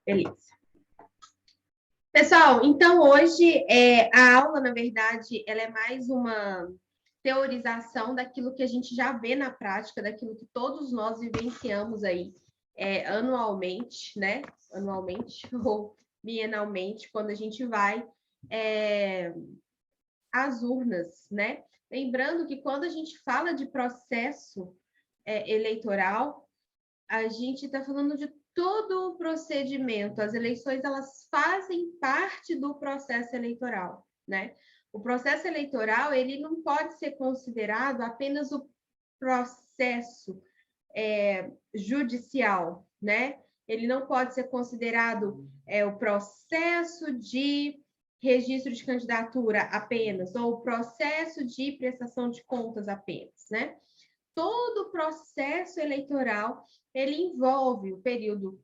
Beleza. Pessoal, então hoje a aula, na verdade, ela é mais uma teorização daquilo que a gente já vê na prática, daquilo que todos nós vivenciamos aí anualmente, né? Anualmente ou bienalmente, quando a gente vai às urnas, né? Lembrando que quando a gente fala de processo eleitoral, a gente está falando de todo o procedimento. As eleições, elas fazem parte do processo eleitoral, né? O processo eleitoral, ele não pode ser considerado apenas o processo judicial, né? Ele não pode ser considerado o processo de registro de candidatura apenas, ou o processo de prestação de contas apenas, né? Todo o processo eleitoral, ele envolve o período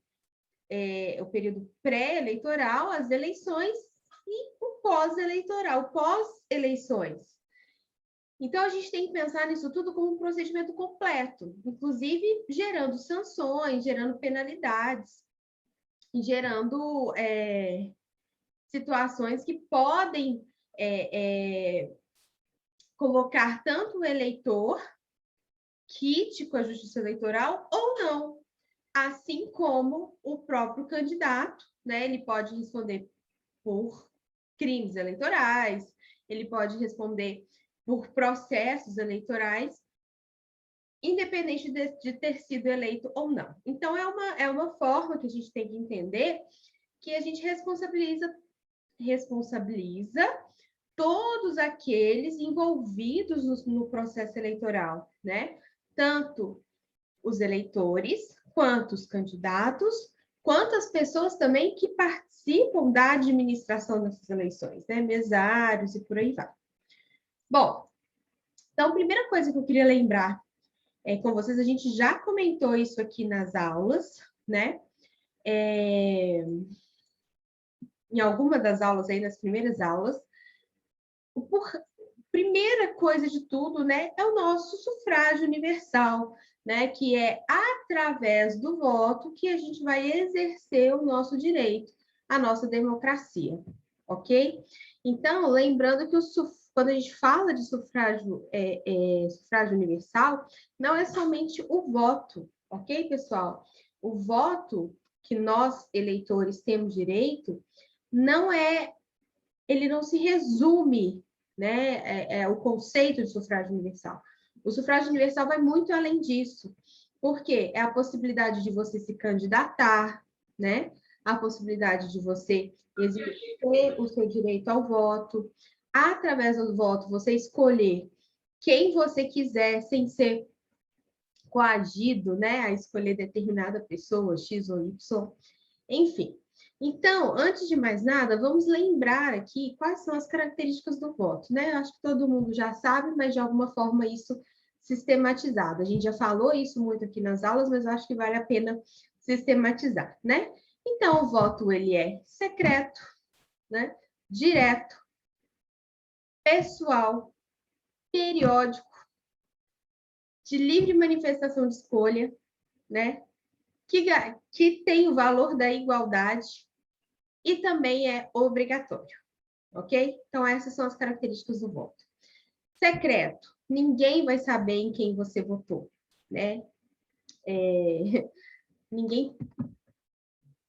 pré-eleitoral, as eleições, e o pós-eleitoral, pós-eleições. Então, a gente tem que pensar nisso tudo como um procedimento completo, inclusive gerando sanções, gerando penalidades, e gerando situações que podem colocar tanto o eleitor crítico à justiça eleitoral ou não, assim como o próprio candidato, né? Ele pode responder por crimes eleitorais, ele pode responder por processos eleitorais, independente de ter sido eleito ou não. Então, é uma forma que a gente tem que entender que a gente responsabiliza todos aqueles envolvidos no processo eleitoral, né? Tanto os eleitores, quanto os candidatos, quanto as pessoas também que participam da administração dessas eleições, né? Mesários e por aí vai. Bom, então, a primeira coisa que eu queria lembrar com vocês, a gente já comentou isso aqui nas aulas, né? Em alguma das aulas aí, nas primeiras aulas. Primeira coisa de tudo, né, é o nosso sufrágio universal, né, que é através do voto que a gente vai exercer o nosso direito, a nossa democracia, ok? Então, lembrando que quando a gente fala de sufrágio universal, não é somente o voto, ok, pessoal? O voto que nós, eleitores, temos direito, ele não se resume, né, o conceito de sufrágio universal. O sufrágio universal vai muito além disso, porque é a possibilidade de você se candidatar, né, a possibilidade de você exercer o seu direito ao voto, através do voto você escolher quem você quiser sem ser coagido, né, a escolher determinada pessoa, X ou Y, enfim. Então, antes de mais nada, vamos lembrar aqui quais são as características do voto, né? Acho que todo mundo já sabe, mas de alguma forma isso sistematizado. A gente já falou isso muito aqui nas aulas, mas acho que vale a pena sistematizar, né? Então, o voto, ele é secreto, né? Direto, pessoal, periódico, de livre manifestação de escolha, né? Que tem o valor da igualdade e também é obrigatório, ok? Então, essas são as características do voto. Secreto, ninguém vai saber em quem você votou, né? Ninguém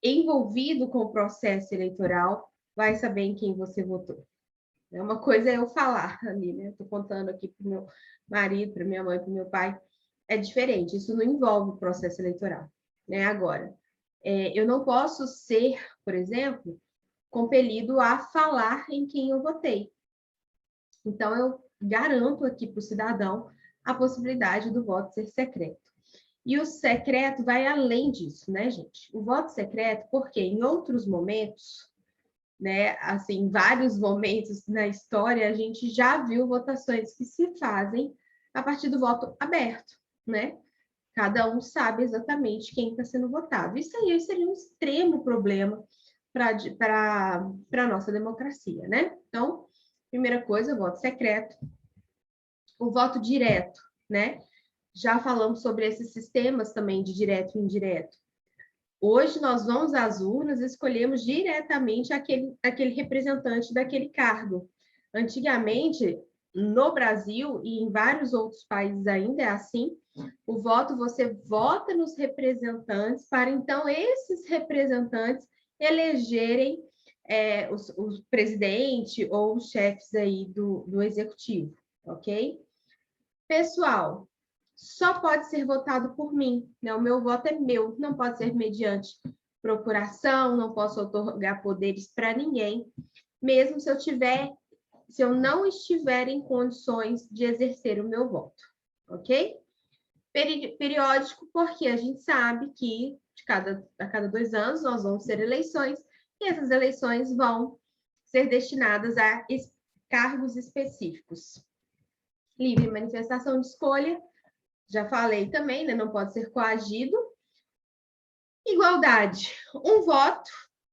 envolvido com o processo eleitoral vai saber em quem você votou. Uma coisa é eu falar ali, né? Estou contando aqui para o meu marido, para minha mãe, para o meu pai. É diferente, isso não envolve o processo eleitoral, né? Agora, eu não posso ser, por exemplo, compelido a falar em quem eu votei. Então, eu garanto aqui para o cidadão a possibilidade do voto ser secreto. E o secreto vai além disso, né, gente? O voto secreto, porque em outros momentos, né, assim, em vários momentos na história, a gente já viu votações que se fazem a partir do voto aberto, né? Cada um sabe exatamente quem está sendo votado. Isso aí seria um extremo problema para a nossa democracia, né? Então, primeira coisa, o voto secreto. O voto direto, né? Já falamos sobre esses sistemas também de direto e indireto. Hoje nós vamos às urnas e escolhemos diretamente aquele representante daquele cargo. Antigamente, no Brasil e em vários outros países ainda é assim, o voto, você vota nos representantes para então esses representantes elegerem o presidente ou os chefes aí do executivo, ok? Pessoal, só pode ser votado por mim, né? O meu voto é meu, não pode ser mediante procuração, não posso otorgar poderes para ninguém, mesmo se eu não estiver em condições de exercer o meu voto, ok? Periódico, porque a gente sabe que a cada 2 anos nós vamos ter eleições, e essas eleições vão ser destinadas a cargos específicos. Livre manifestação de escolha, já falei também, né? Não pode ser coagido. Igualdade, um voto,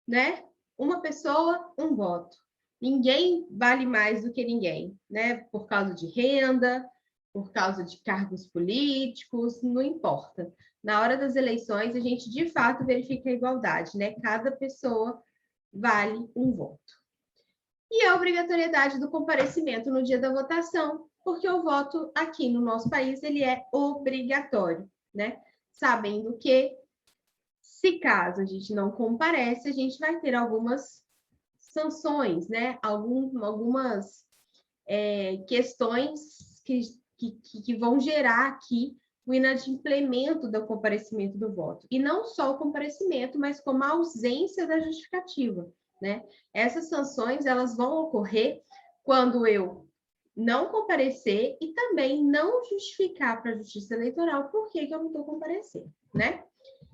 né? Uma pessoa, um voto. Ninguém vale mais do que ninguém, né? Por causa de renda, por causa de cargos políticos, não importa. Na hora das eleições, a gente de fato verifica a igualdade, né? Cada pessoa vale um voto. E a obrigatoriedade do comparecimento no dia da votação, porque o voto aqui no nosso país ele é obrigatório, né? Sabendo que, se caso a gente não comparece, a gente vai ter algumas sanções, né? Algumas questões que vão gerar aqui o inadimplemento do comparecimento do voto. E não só o comparecimento, mas como a ausência da justificativa, né? Essas sanções, elas vão ocorrer quando eu não comparecer e também não justificar para a Justiça Eleitoral por que eu não estou comparecendo, né?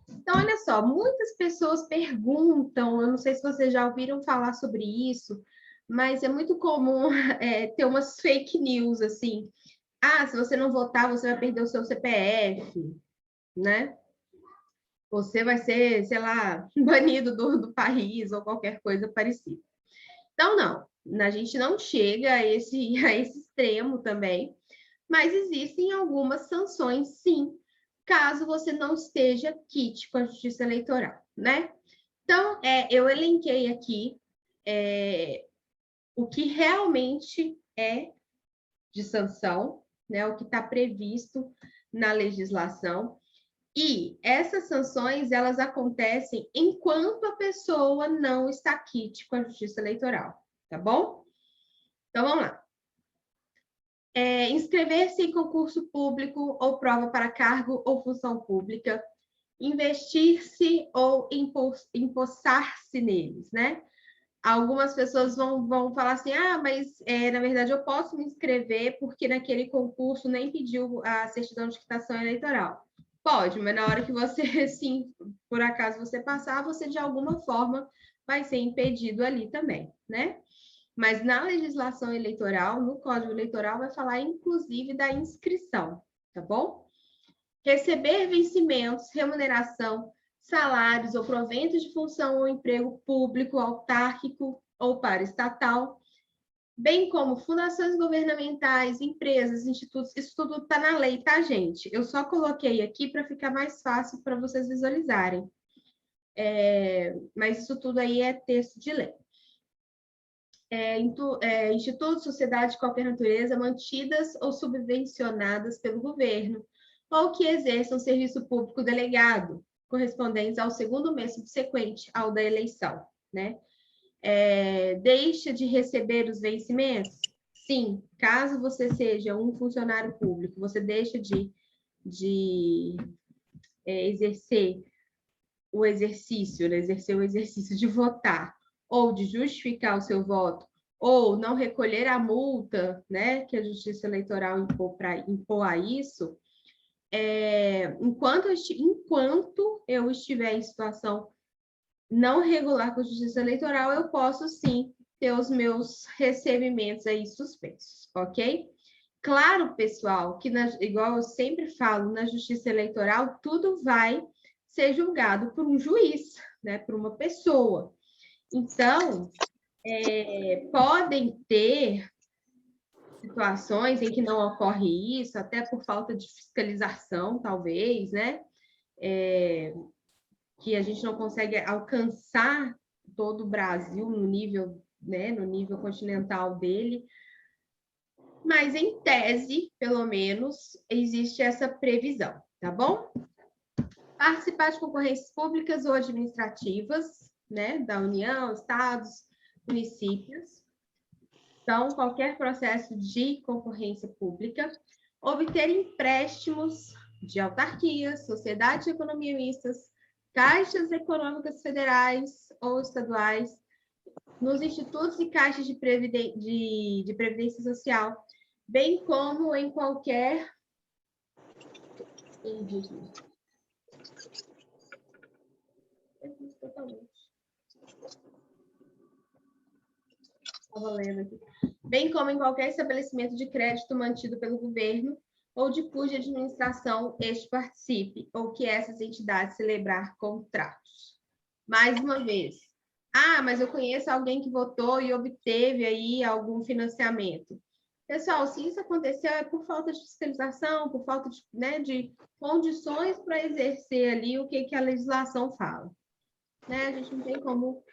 Então, olha só, muitas pessoas perguntam, eu não sei se vocês já ouviram falar sobre isso, mas é muito comum ter umas fake news, assim. Ah, se você não votar, você vai perder o seu CPF, né? Você vai ser, sei lá, banido do país ou qualquer coisa parecida. Então, não, a gente não chega a esse extremo também, mas existem algumas sanções, sim, caso você não esteja quite com a Justiça Eleitoral, né? Então, eu elenquei aqui o que realmente é de sanção, né? O que está previsto na legislação. E essas sanções, elas acontecem enquanto a pessoa não está quite com a Justiça Eleitoral, tá bom? Então, vamos lá. Inscrever-se em concurso público ou prova para cargo ou função pública, investir-se ou empossar-se neles, né? Algumas pessoas vão falar assim, mas na verdade eu posso me inscrever porque naquele concurso nem pediu a certidão de quitação eleitoral. Pode, mas na hora que você, sim, por acaso você passar, você de alguma forma vai ser impedido ali também, né? Mas na legislação eleitoral, no Código Eleitoral, vai falar inclusive da inscrição, tá bom? Receber vencimentos, remuneração, salários ou proventos de função ou emprego público, autárquico ou paraestatal, bem como fundações governamentais, empresas, institutos, isso tudo está na lei, tá, gente? Eu só coloquei aqui para ficar mais fácil para vocês visualizarem. Mas isso tudo aí é texto de lei. Institutos, sociedades de qualquer natureza, mantidas ou subvencionadas pelo governo, ou que exerçam serviço público delegado, correspondentes ao segundo mês subsequente ao da eleição, né? Deixa de receber os vencimentos? Sim, caso você seja um funcionário público, você deixa de exercer o exercício, né? Exercer o exercício de votar, ou de justificar o seu voto, ou não recolher a multa, né, que a Justiça Eleitoral impor a isso, enquanto eu estiver em situação não regular com a Justiça Eleitoral, eu posso sim ter os meus recebimentos aí suspensos, ok? Claro, pessoal, que igual eu sempre falo, na Justiça Eleitoral, tudo vai ser julgado por um juiz, né, por uma pessoa. Então, podem ter situações em que não ocorre isso, até por falta de fiscalização, talvez, né? que a gente não consegue alcançar todo o Brasil no nível, né, no nível continental dele, mas em tese, pelo menos, existe essa previsão, tá bom? Participar de concorrências públicas ou administrativas, né, da União, estados, municípios. Então, qualquer processo de concorrência pública, obter empréstimos de autarquias, sociedades de economia mistas, caixas econômicas federais ou estaduais, nos institutos e caixas de previdência social, bem como em qualquer bem como em qualquer estabelecimento de crédito mantido pelo governo ou de cuja administração este participe, ou que essas entidades celebrar contratos. Mais uma vez, mas eu conheço alguém que votou e obteve aí algum financiamento. Pessoal, se isso aconteceu, é por falta de fiscalização, por falta de, né, de condições para exercer ali o que a legislação fala. Né? A gente não tem como,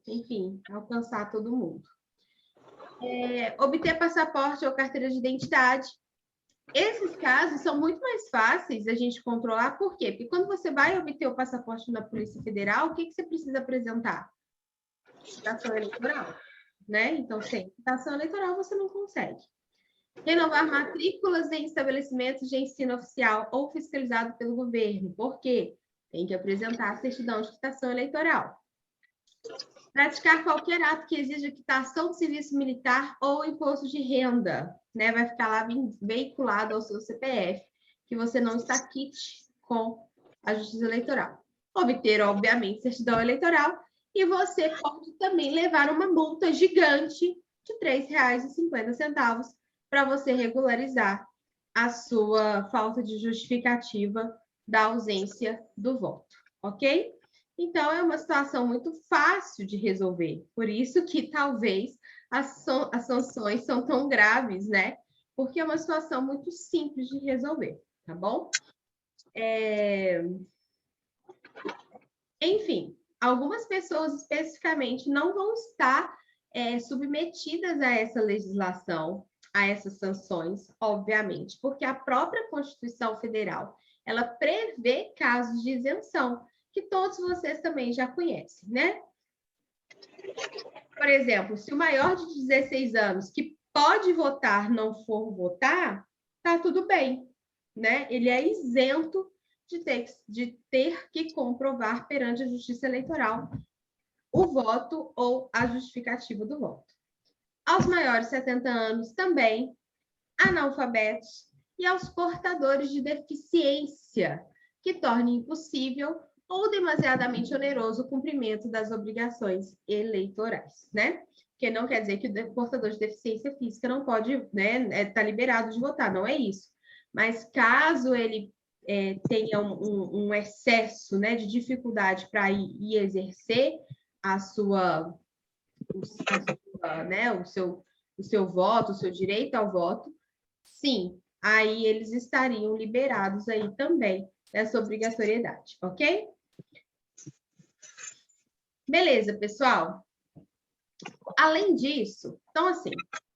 enfim, alcançar todo mundo. Obter passaporte ou carteira de identidade. Esses casos são muito mais fáceis da gente controlar, por quê? Porque quando você vai obter o passaporte na Polícia Federal, o que você precisa apresentar? Citação eleitoral, né? Então, sem citação eleitoral, você não consegue. Renovar matrículas em estabelecimentos de ensino oficial ou fiscalizado pelo governo. Por quê? Tem que apresentar a certidão de quitação eleitoral. Praticar qualquer ato que exija quitação de serviço militar ou imposto de renda, né? Vai ficar lá veiculado ao seu CPF, que você não está quite com a Justiça Eleitoral. Obter, obviamente, certidão eleitoral, e você pode também levar uma multa gigante de R$ 3,50 para você regularizar a sua falta de justificativa da ausência do voto, ok? Então, é uma situação muito fácil de resolver. Por isso que talvez as sanções são tão graves, né? Porque é uma situação muito simples de resolver, tá bom? Enfim, algumas pessoas especificamente não vão estar submetidas a essa legislação, a essas sanções, obviamente, porque a própria Constituição Federal, ela prevê casos de isenção, que todos vocês também já conhecem, né? Por exemplo, se o maior de 16 anos que pode votar não for votar, tá tudo bem, né? Ele é isento de ter que comprovar perante a Justiça Eleitoral o voto ou a justificativa do voto. Aos maiores de 70 anos também, analfabetos e aos portadores de deficiência, que torne impossível ou demasiadamente oneroso o cumprimento das obrigações eleitorais, né? Porque não quer dizer que o portador de deficiência física não pode, né, tá liberado de votar, não é isso. Mas caso ele tenha um excesso, né, de dificuldade para ir exercer né, o seu voto, o seu direito ao voto, sim, aí eles estariam liberados aí também dessa obrigatoriedade, ok? Beleza, pessoal? Além disso, então assim,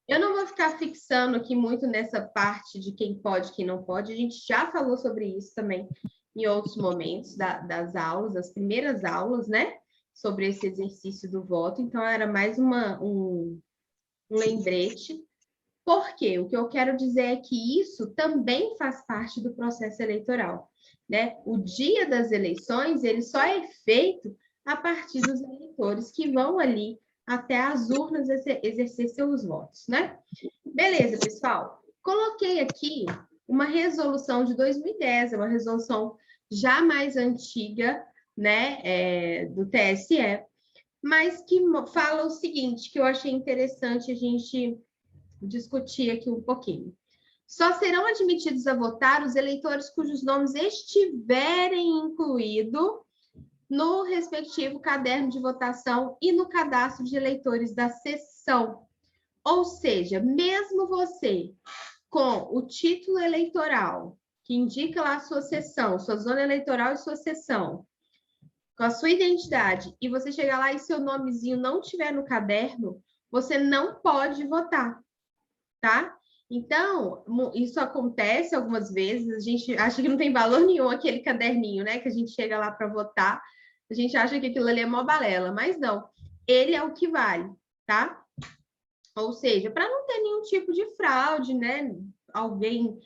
eu não vou ficar fixando aqui muito nessa parte de quem pode e quem não pode, a gente já falou sobre isso também em outros momentos das aulas, das primeiras aulas, né? Sobre esse exercício do voto, então era mais um lembrete. Por quê? O que eu quero dizer é que isso também faz parte do processo eleitoral, né? O dia das eleições, ele só é feito a partir dos eleitores que vão ali até as urnas exercer seus votos, né? Beleza, pessoal. Coloquei aqui uma resolução de 2010, é uma resolução já mais antiga, né, do TSE, mas que fala o seguinte, que eu achei interessante a gente discutir aqui um pouquinho. Só serão admitidos a votar os eleitores cujos nomes estiverem incluídos no respectivo caderno de votação e no cadastro de eleitores da sessão. Ou seja, mesmo você com o título eleitoral que indica lá a sua seção, sua zona eleitoral e sua seção, com a sua identidade, e você chegar lá e seu nomezinho não estiver no caderno, você não pode votar, tá? Então, isso acontece algumas vezes, a gente acha que não tem valor nenhum aquele caderninho, né? Que a gente chega lá para votar, a gente acha que aquilo ali é mó balela, mas não, ele é o que vale, tá? Ou seja, para não ter nenhum tipo de fraude, né? Alguém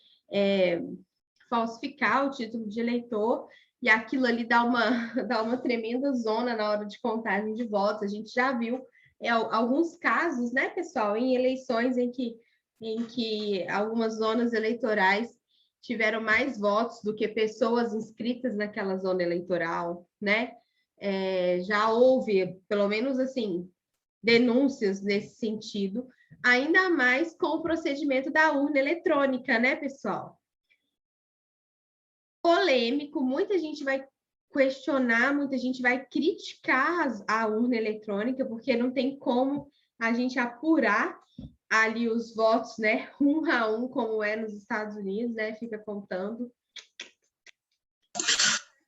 falsificar o título de eleitor e aquilo ali dá uma tremenda zona na hora de contagem de votos. A gente já viu alguns casos, né, pessoal, em eleições em que algumas zonas eleitorais tiveram mais votos do que pessoas inscritas naquela zona eleitoral, né? Já houve, pelo menos assim, denúncias nesse sentido, ainda mais com o procedimento da urna eletrônica, né, pessoal? Polêmico, muita gente vai questionar, muita gente vai criticar a urna eletrônica, porque não tem como a gente apurar ali os votos, né, um a um, como é nos Estados Unidos, né, fica contando.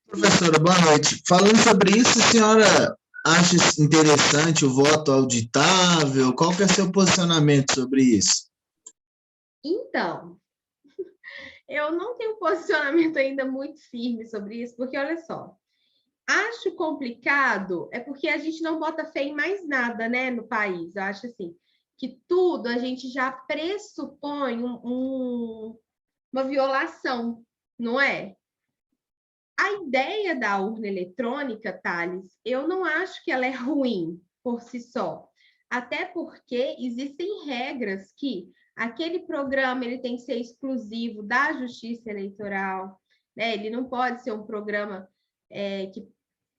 Professora, boa noite. Falando sobre isso, a senhora acha interessante o voto auditável? Qual que é o seu posicionamento sobre isso? Então, eu não tenho um posicionamento ainda muito firme sobre isso, porque olha só, acho complicado, é porque a gente não bota fé em mais nada, né, no país. Eu acho assim, que tudo a gente já pressupõe uma violação, não é? A ideia da urna eletrônica, Thales, eu não acho que ela é ruim por si só. Até porque existem regras que aquele programa ele tem que ser exclusivo da Justiça Eleitoral, né? Ele não pode ser um programa que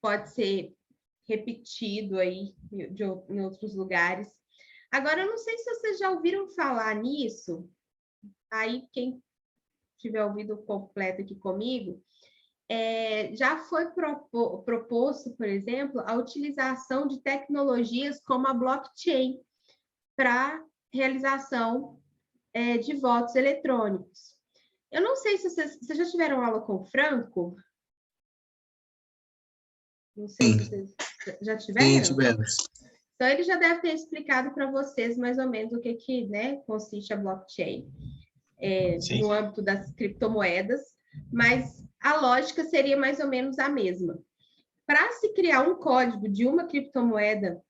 pode ser repetido aí em outros lugares. Agora, eu não sei se vocês já ouviram falar nisso. Aí, quem tiver ouvido completo aqui comigo, já foi proposto, por exemplo, a utilização de tecnologias como a blockchain para realização de votos eletrônicos. Eu não sei se vocês já tiveram aula com o Franco. Não sei se vocês já tiveram. Sim, tivemos. Então, ele já deve ter explicado para vocês mais ou menos o que né, consiste a blockchain no âmbito das criptomoedas, mas a lógica seria mais ou menos a mesma. Para se criar um código de uma criptomoeda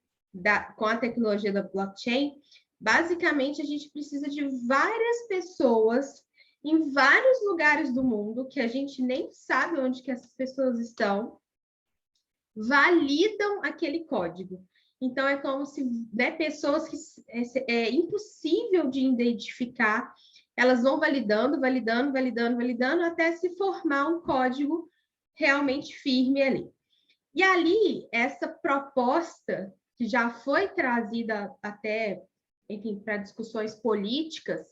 com a tecnologia da blockchain, basicamente a gente precisa de várias pessoas em vários lugares do mundo, que a gente nem sabe onde que essas pessoas estão, validam aquele código. Então, é como se pessoas que é impossível de identificar, elas vão validando, até se formar um código realmente firme ali. E ali, essa proposta, que já foi trazida até, enfim, para discussões políticas,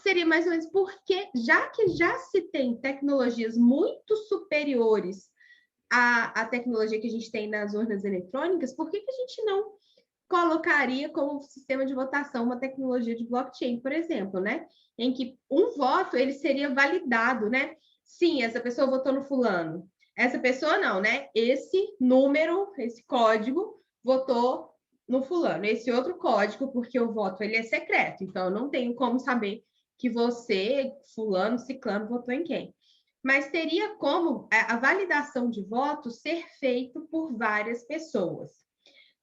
seria mais ou menos porque, já que já se tem tecnologias muito superiores à tecnologia que a gente tem nas urnas eletrônicas, por que a gente não colocaria como sistema de votação uma tecnologia de blockchain, por exemplo, né? Em que um voto ele seria validado, né? Sim, essa pessoa votou no fulano. Essa pessoa não, né? Esse número, esse código votou no fulano. Esse outro código, porque o voto ele é secreto, então eu não tenho como saber que você, fulano, ciclano, votou em quem. Mas teria como a validação de voto ser feito por várias pessoas.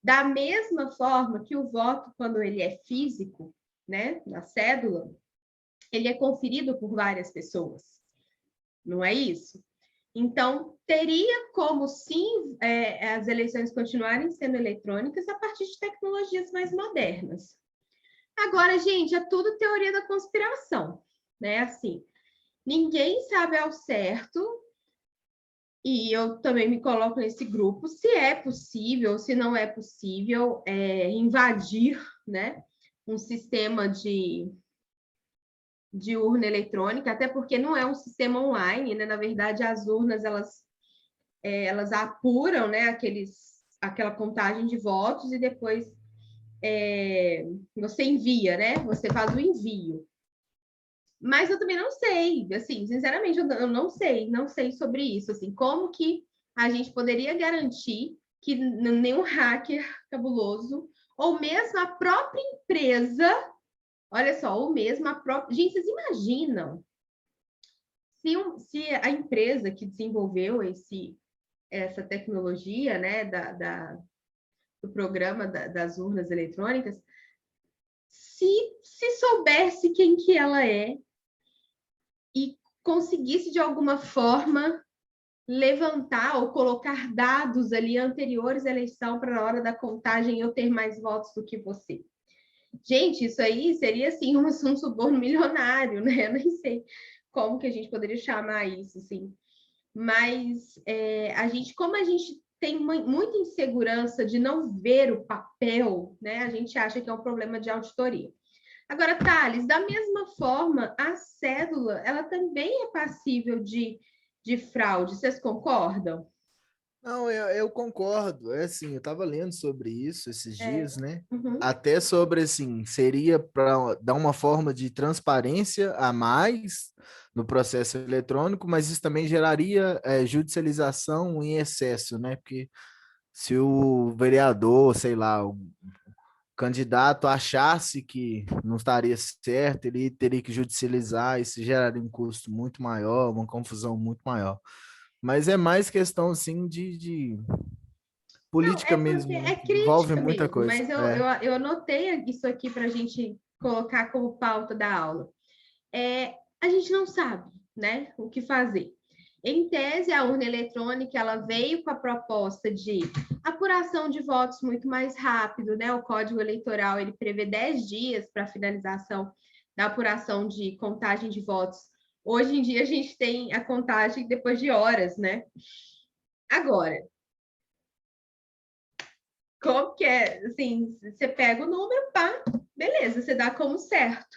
Da mesma forma que o voto, quando ele é físico, né, na cédula, ele é conferido por várias pessoas. Não é isso? Então, teria como, sim, as eleições continuarem sendo eletrônicas a partir de tecnologias mais modernas. Agora, gente, é tudo teoria da conspiração, né? Assim, ninguém sabe ao certo, e eu também me coloco nesse grupo, se é possível, se não é possível invadir, né, um sistema de urna eletrônica, até porque não é um sistema online, né? Na verdade, as urnas, elas apuram, né, aquela contagem de votos e depois você envia, né? Você faz o envio. Mas eu também não sei, assim, sinceramente, eu não sei sobre isso, assim, como que a gente poderia garantir que nenhum hacker cabuloso, ou mesmo a própria empresa, olha só, ou mesmo a própria... Gente, vocês imaginam se a empresa que desenvolveu essa tecnologia, né, do programa das urnas eletrônicas, se soubesse quem que ela é e conseguisse, de alguma forma, levantar ou colocar dados ali anteriores à eleição para a hora da contagem eu ter mais votos do que você. Gente, isso aí seria, assim, um suborno milionário, né? Eu nem sei como que a gente poderia chamar isso, assim. Mas como a gente tem muita insegurança de não ver o papel, né? A gente acha que é um problema de auditoria. Agora, Thales, da mesma forma, a cédula, ela também é passível de fraude. Vocês concordam? Não, eu concordo. É assim, eu estava lendo sobre isso esses É. dias, né? Uhum. Até sobre assim, seria para dar uma forma de transparência a mais no processo eletrônico, mas isso também geraria judicialização em excesso, né? Porque se o vereador, sei lá, o candidato achasse que não estaria certo, ele teria que judicializar, isso geraria um custo muito maior, uma confusão muito maior. Mas é mais questão, assim, de Não, política é porque mesmo, né? é Envolve crítica muita mesmo, coisa. mas eu anotei isso aqui para a gente colocar como pauta da aula. A gente não sabe, né, o que fazer. Em tese, a urna eletrônica ela veio com a proposta de apuração de votos muito mais rápido, né? O Código Eleitoral ele prevê 10 dias para a finalização da apuração de contagem de votos. Hoje em dia a gente tem a contagem depois de horas, né? Agora, como que é? Assim, você pega o número, pá, beleza, você dá como certo,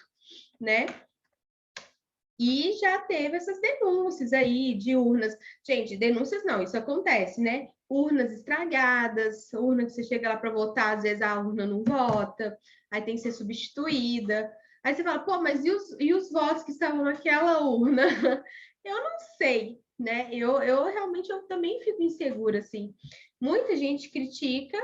né? E já teve essas denúncias aí de urnas. Gente, denúncias não, isso acontece, né? Urnas estragadas, urna que você chega lá para votar, às vezes a urna não vota, aí tem que ser substituída. Aí você fala, pô, mas e os votos que estavam naquela urna? Eu não sei, né? Eu realmente eu também fico insegura, assim. Muita gente critica,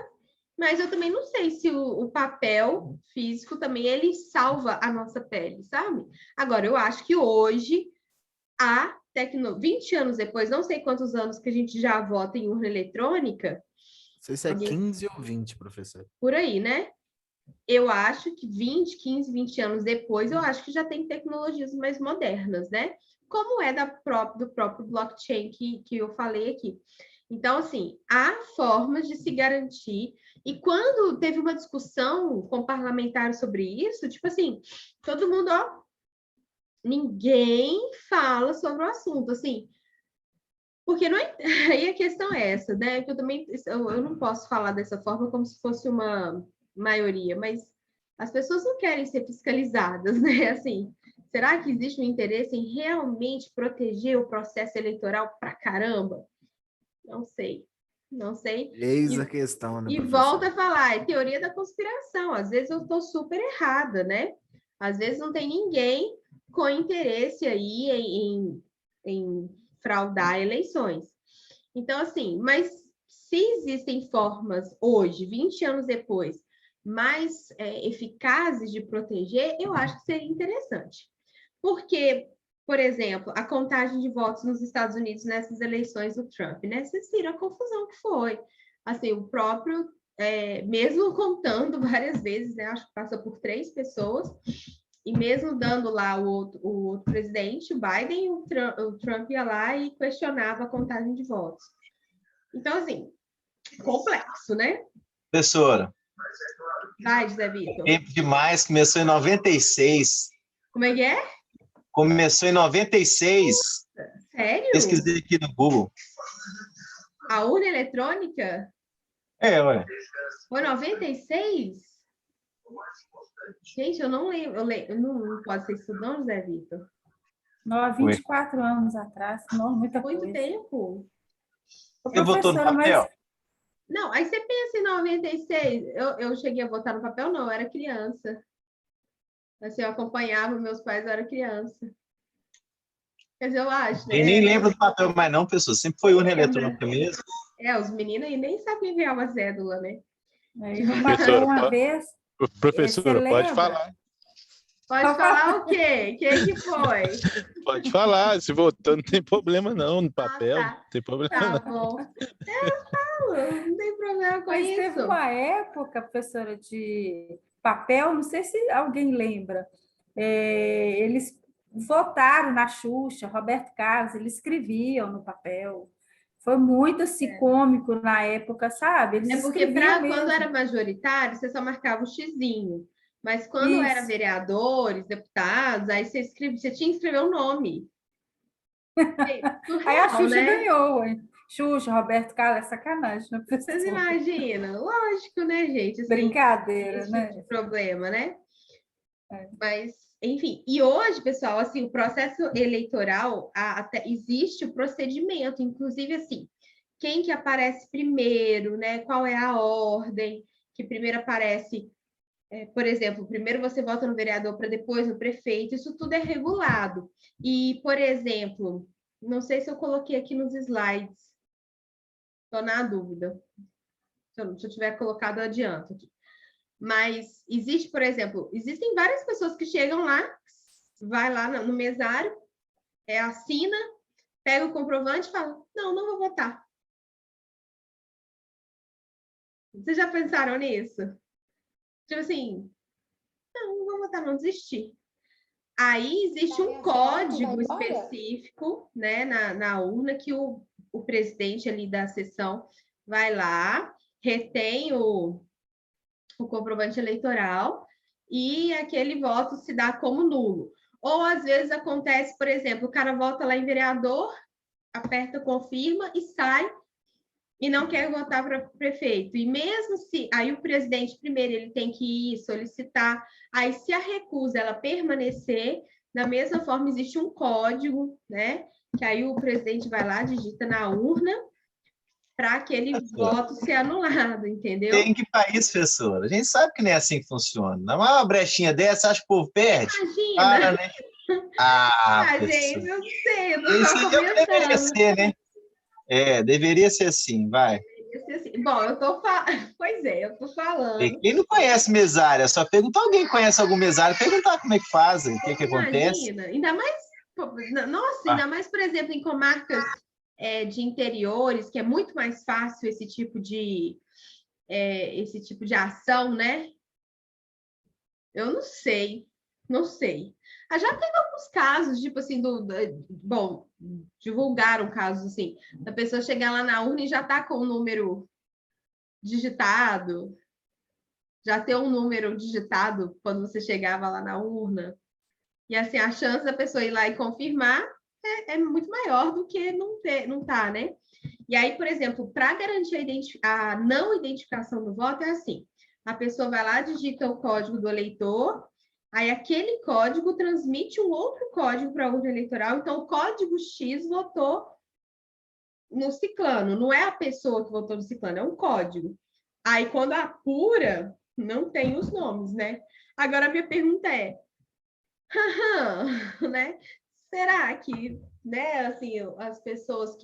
mas eu também não sei se o papel físico também ele salva a nossa pele, sabe? Agora, eu acho que hoje a 20 anos depois, não sei quantos anos que a gente já vota em urna eletrônica, Não sei se é 15 ou 20, professor. por aí, né? Eu acho que 20 anos depois, eu acho que já tem tecnologias mais modernas, né? Como é do próprio blockchain que eu falei aqui. Então, assim, há formas de se garantir. E quando teve uma discussão com parlamentares sobre isso, tipo assim, todo mundo, ó, ninguém fala sobre o assunto, assim, porque não é... aí a questão é essa, né? Que eu não posso falar dessa forma como se fosse uma maioria, mas as pessoas não querem ser fiscalizadas, né? Assim, será que existe um interesse em realmente proteger o processo eleitoral pra caramba? Não sei, não sei. Eis a E, questão, né, e professor? volta a falar, é teoria da conspiração. Às vezes eu estou super errada, né? Às vezes não tem ninguém com interesse aí em fraudar eleições. Então, assim, mas se existem formas hoje, 20 anos depois, mais eficazes de proteger, eu acho que seria interessante. Porque, por exemplo, a contagem de votos nos Estados Unidos nessas eleições do Trump, né? Vocês viram a confusão que foi. Assim, o próprio, mesmo contando várias vezes, né? Acho que passa por 3 pessoas, e mesmo dando lá o outro presidente, o Biden, o Trump ia lá e questionava a contagem de votos. Então, assim, complexo, né? Professora, Vai, José Vitor. tempo demais, começou em 96. Como é que é? Começou em 96. Sério? Pesquisei aqui no Google. A urna eletrônica Ué. foi 96? Gente, eu não lembro. Não pode ser isso, não, José Vitor? Não, 24 anos atrás, não, muita Muito coisa. tempo. Ô, Você votou no professora, papel? mas Não, aí você pensa em 96. Eu cheguei a votar no papel, não, eu era criança. Assim, eu acompanhava meus pais, eu era criança. Quer dizer, eu acho, E né? nem lembra do papel mais não, pessoal. Sempre foi urna eletrônica mesmo. Os meninos aí nem sabem enviar uma cédula, né? Aí o papel uma vez, você Professora, pode lembra? falar. Pode falar o quê? Quem que foi? Pode falar. Se votou, não tem problema não. No papel, tá. não tem problema Tá não. bom. Eu falo, não tem problema com Mas isso. teve uma época, professora, de papel, não sei se alguém lembra, eles votaram na Xuxa, Roberto Carlos, eles escreviam no papel. Foi muito assim, cômico na época, sabe? Eles porque escreviam mesmo. quando era majoritário, você só marcava o xizinho. Mas quando era Isso. vereadores, deputados, aí você tinha que escrever o nome. Surreal, Aí a Xuxa né? ganhou, hein? Xuxa, Roberto Carlos, é sacanagem, né, professora? Vocês imaginam? Lógico, né, gente? Assim, Brincadeira, esse né? tipo de problema, né? Mas, enfim, e hoje, pessoal, assim, o processo eleitoral, até existe o procedimento, inclusive, assim, quem que aparece primeiro, né? Qual é a ordem que primeiro aparece, por exemplo, primeiro você vota no vereador para depois no prefeito, isso tudo é regulado. E, por exemplo, não sei se eu coloquei aqui nos slides, estou na dúvida. Se eu tiver colocado, eu adianto aqui. Mas existe, por exemplo, existem várias pessoas que chegam lá, vai lá no mesário, assina, pega o comprovante e fala, não vou votar. Vocês já pensaram nisso? Tipo assim, não vou votar, não, desisti. Aí existe um código específico, né, na urna que o presidente ali da sessão vai lá, retém o comprovante eleitoral e aquele voto se dá como nulo. Ou às vezes acontece, por exemplo, o cara vota lá em vereador, aperta confirma e sai e não quer votar para prefeito. E mesmo se aí o presidente primeiro ele tem que ir solicitar, aí se a recusa ela permanecer, da mesma forma existe um código, né? Que aí o presidente vai lá, digita na urna para aquele voto ser anulado, entendeu? Tem que país, professora. A gente sabe que não é assim que funciona. Não é uma brechinha dessa, acha que o povo perde? Imagina! Para, né? Gente, eu não sei, eu tô isso só aí deveria comentando. ser, né? Deveria ser assim, vai. Assim. Bom, eu tô falando. Pois é, eu tô falando. E quem não conhece mesária, só pergunta alguém que conhece algum mesário, perguntar como é que fazem, o que acontece. Imagina, ainda mais, nossa, ainda mais, por exemplo, em comarcas de interiores, que é muito mais fácil esse tipo de ação, né? Eu não sei, não sei. Já teve alguns casos, tipo assim, bom, divulgaram casos assim, da pessoa chegar lá na urna e já tá com o número digitado, já ter um número digitado quando você chegava lá na urna. E assim, a chance da pessoa ir lá e confirmar é muito maior do que não tá, né? E aí, por exemplo, para garantir a não identificação do voto, é assim: a pessoa vai lá, digita o código do eleitor, aí aquele código transmite um outro código para a urna eleitoral, então o código X votou no ciclano, não é a pessoa que votou no ciclano, é um código. Aí, quando apura, não tem os nomes, né? Agora, a minha pergunta é, né? Será que, né, assim, as pessoas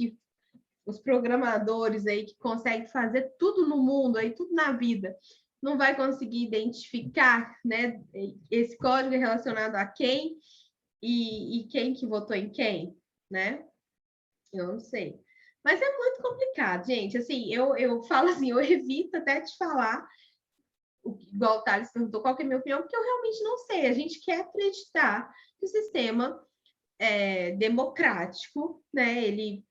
os programadores aí que conseguem fazer tudo no mundo, aí tudo na vida, não vai conseguir identificar, né, esse código relacionado a quem e quem que votou em quem, né? Eu não sei. Mas é muito complicado, gente. Assim, eu falo assim, eu evito até te falar, igual o Thales perguntou qual que é a minha opinião, porque eu realmente não sei. A gente quer acreditar que o sistema democrático, né? Ele,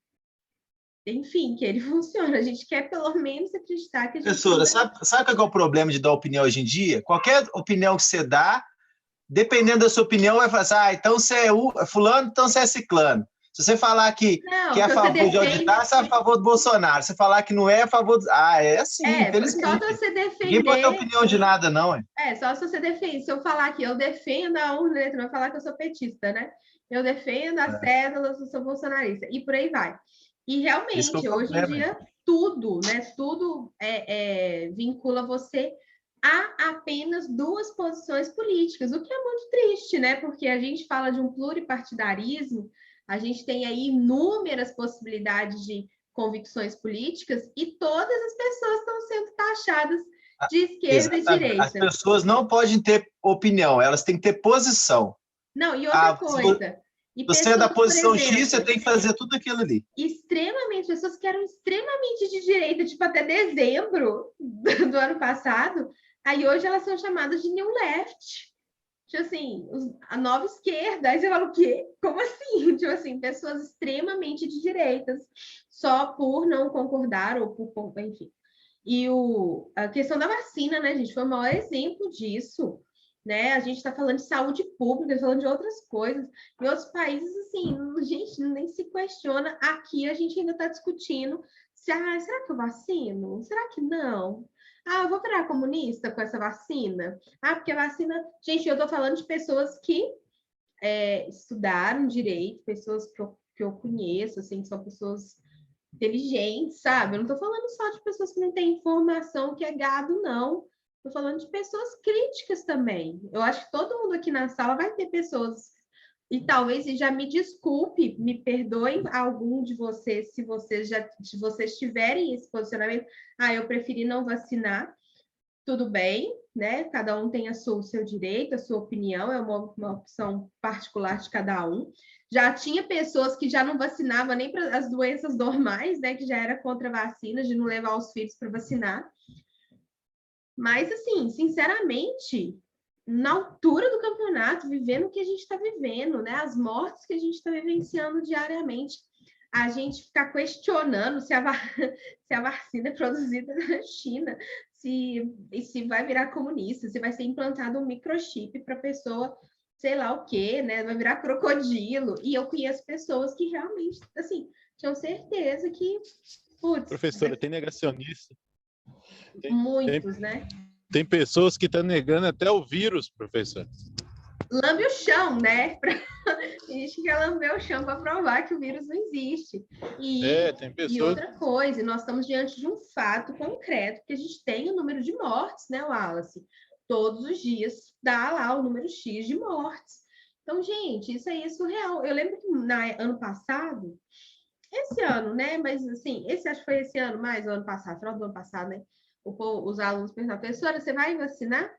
enfim, que ele funciona. A gente quer pelo menos acreditar que a gente. Professora, sabe qual é o problema de dar opinião hoje em dia? Qualquer opinião que você dá, dependendo da sua opinião, vai falar assim, então você é fulano, então você é ciclano. Se você falar que é a favor de auditar, você é a favor do Bolsonaro. Se você falar que não é a favor do... é assim, infelizmente. Só você defender... Ninguém pode ter opinião de nada, não. Só se você defende. Se eu falar que eu defendo a urna eletrônica, vai falar que eu sou petista, né? Eu defendo as cédulas, eu sou bolsonarista. E por aí vai. E realmente, hoje em dia, tudo, né? Tudo vincula você há apenas 2 posições políticas, o que é muito triste, né? Porque a gente fala de um pluripartidarismo, a gente tem aí inúmeras possibilidades de convicções políticas e todas as pessoas estão sendo taxadas de esquerda e direita. As pessoas não podem ter opinião, elas têm que ter posição. Não, e outra coisa. Se você é da posição X, você tem que fazer tudo aquilo ali. Pessoas que eram extremamente de direita, tipo até dezembro do ano passado, aí hoje elas são chamadas de New Left. Tipo assim, a nova esquerda. Aí você fala o quê? Como assim? Tipo assim, pessoas extremamente de direitas, só por não concordar ou por, enfim. E a questão da vacina, né, gente, foi o maior exemplo disso, né? A gente está falando de saúde pública, falando de outras coisas. Em outros países, assim, gente, nem se questiona. Aqui a gente ainda está discutindo será que eu vacino? Será que não? Eu vou virar comunista com essa vacina? Porque a vacina... Gente, eu estou falando de pessoas que estudaram direito, pessoas que eu conheço, assim, que são pessoas inteligentes, sabe? Eu não estou falando só de pessoas que não têm informação, que é gado, não. Estou falando de pessoas críticas também. Eu acho que todo mundo aqui na sala vai ter pessoas, e talvez, e já me desculpe, me perdoem algum de vocês, se vocês tiverem esse posicionamento, eu preferi não vacinar, tudo bem, né? Cada um tem o seu direito, a sua opinião, é uma opção particular de cada um. Já tinha pessoas que já não vacinavam nem para as doenças normais, né? Que já era contra a vacina, de não levar os filhos para vacinar. Mas, assim, sinceramente, na altura do campeonato, vivendo o que a gente está vivendo, né? As mortes que a gente está vivenciando diariamente, a gente ficar questionando se a vacina é produzida na China, se vai virar comunista, se vai ser implantado um microchip para a pessoa, sei lá o quê, né? Vai virar crocodilo. E eu conheço pessoas que realmente, assim, tinham certeza que... Putz, professora, tem negacionista. Muitos, né? Tem pessoas que estão negando até o vírus, professor. Lambe o chão, né? Tem gente que quer lamber o chão para provar que o vírus não existe. Tem pessoas... E outra coisa, nós estamos diante de um fato concreto, que a gente tem o número de mortes, né, Wallace? Todos os dias dá lá o número X de mortes. Então, gente, isso aí é surreal. Eu lembro que ano passado, esse ano, né? Mas assim, acho que foi esse ano mais, o ano passado, final do ano passado, né? Os alunos perguntaram, professora, você vai vacinar?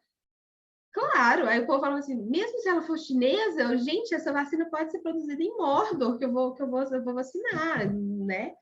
Claro, aí o povo falava assim, mesmo se ela for chinesa, gente, essa vacina pode ser produzida em Mordor, que eu vou vacinar, né?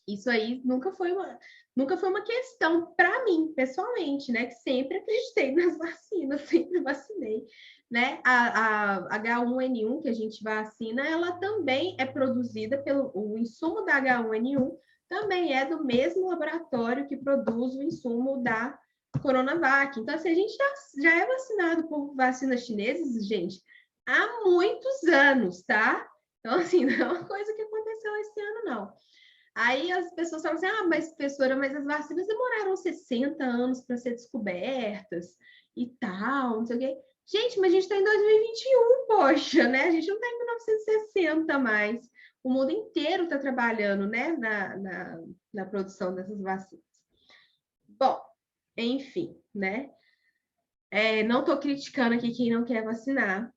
Isso aí nunca foi uma questão para mim, pessoalmente, né? Que sempre acreditei nas vacinas, sempre vacinei, né? A H1N1 que a gente vacina, ela também é produzida o insumo da H1N1 também é do mesmo laboratório que produz o insumo da Coronavac. Então, assim, a gente já é vacinado por vacinas chinesas, gente, há muitos anos, tá? Então, assim, não é uma coisa que aconteceu esse ano, não. Aí as pessoas falam assim, mas professora, mas as vacinas demoraram 60 anos para ser descobertas e tal, não sei o quê. Gente, mas a gente está em 2021, poxa, né? A gente não está em 1960 mais. O mundo inteiro está trabalhando, né, na produção dessas vacinas. Bom, enfim, né? Não estou criticando aqui quem não quer vacinar,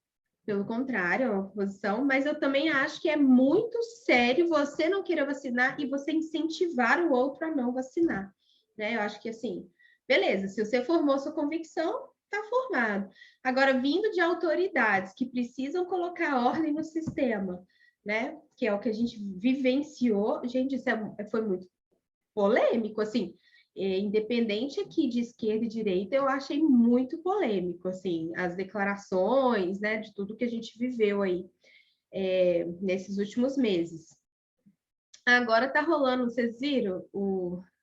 pelo contrário, é uma posição, mas eu também acho que é muito sério você não querer vacinar e você incentivar o outro a não vacinar, né? Eu acho que, assim, beleza, se você formou sua convicção, está formado. Agora, vindo de autoridades que precisam colocar ordem no sistema, né? Que é o que a gente vivenciou, gente, isso foi muito polêmico, assim, independente aqui de esquerda e direita, eu achei muito polêmico, assim, as declarações, né, de tudo que a gente viveu aí nesses últimos meses. Agora tá rolando, vocês viram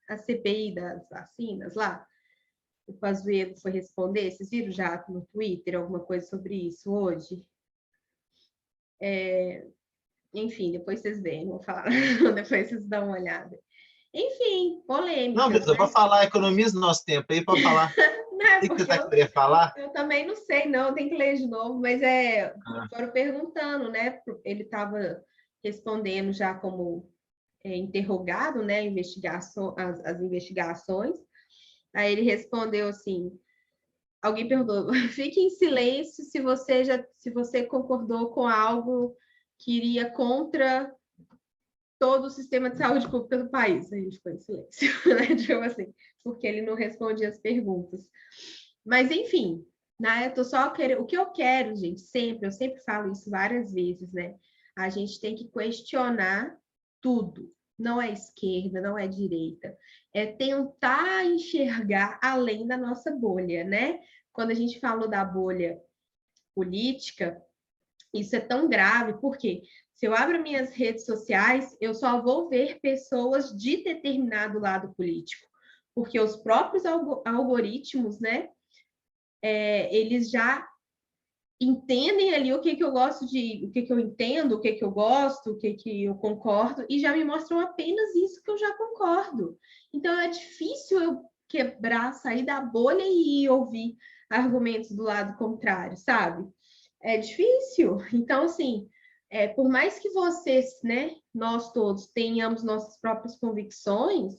a CPI das vacinas lá? O Pazuello foi responder, vocês viram já no Twitter alguma coisa sobre isso hoje? Enfim, depois vocês veem, vou falar, depois vocês dão uma olhada. Enfim, polêmica. Não, Bisa, para falar, economiza o nosso tempo aí para falar. Não, o que você queria falar? Eu também não sei, não, tem que ler de novo, mas foram perguntando, né? Ele estava respondendo já como interrogado, né? As investigações. Aí ele respondeu assim, alguém perguntou, fique em silêncio se você concordou com algo que iria contra todo o sistema de saúde pública do país. A gente ficou em silêncio, né? Tipo assim, porque ele não respondia as perguntas. Mas, enfim, né? O que eu quero, gente, eu sempre falo isso várias vezes, né? A gente tem que questionar tudo. Não é esquerda, não é direita. É tentar enxergar além da nossa bolha, né? Quando a gente falou da bolha política, isso é tão grave, porque se eu abro minhas redes sociais, eu só vou ver pessoas de determinado lado político, porque os próprios algoritmos, né, eles já entendem ali o que eu gosto o que eu entendo, o que eu gosto, o que eu concordo, e já me mostram apenas isso que eu já concordo. Então é difícil eu quebrar, sair da bolha e ouvir argumentos do lado contrário, sabe? É difícil. Então, assim, por mais que vocês, né, nós todos tenhamos nossas próprias convicções,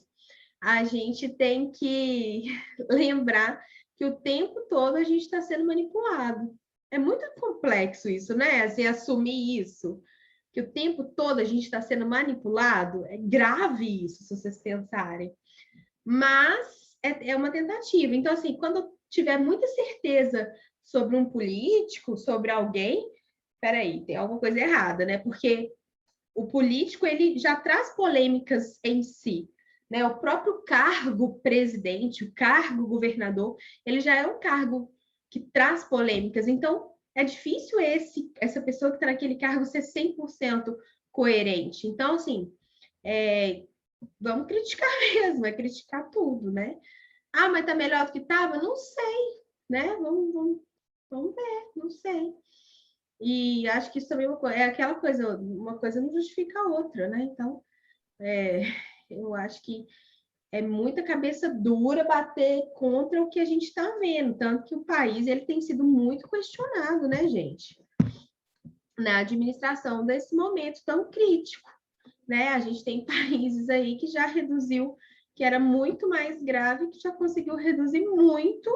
a gente tem que lembrar que o tempo todo a gente está sendo manipulado. É muito complexo isso, né? Assim, assumir isso, que o tempo todo a gente está sendo manipulado, é grave isso, se vocês pensarem. Mas é uma tentativa. Então, assim, quando eu tiver muita certeza sobre um político, sobre alguém, peraí, tem alguma coisa errada, né? Porque o político, ele já traz polêmicas em si, né? O próprio cargo presidente, o cargo governador, ele já é um cargo que traz polêmicas. Então, é difícil essa pessoa que está naquele cargo ser 100% coerente. Então, assim, vamos criticar mesmo, é criticar tudo, né? Ah, mas tá melhor do que estava? Não sei, né? Vamos ver, não sei. E acho que isso também é aquela coisa, uma coisa não justifica a outra, né? Então, eu acho que é muita cabeça dura bater contra o que a gente está vendo, tanto que o país ele tem sido muito questionado, né, gente? Na administração desse momento tão crítico, né? A gente tem países aí que já reduziu, que era muito mais grave, que já conseguiu reduzir muito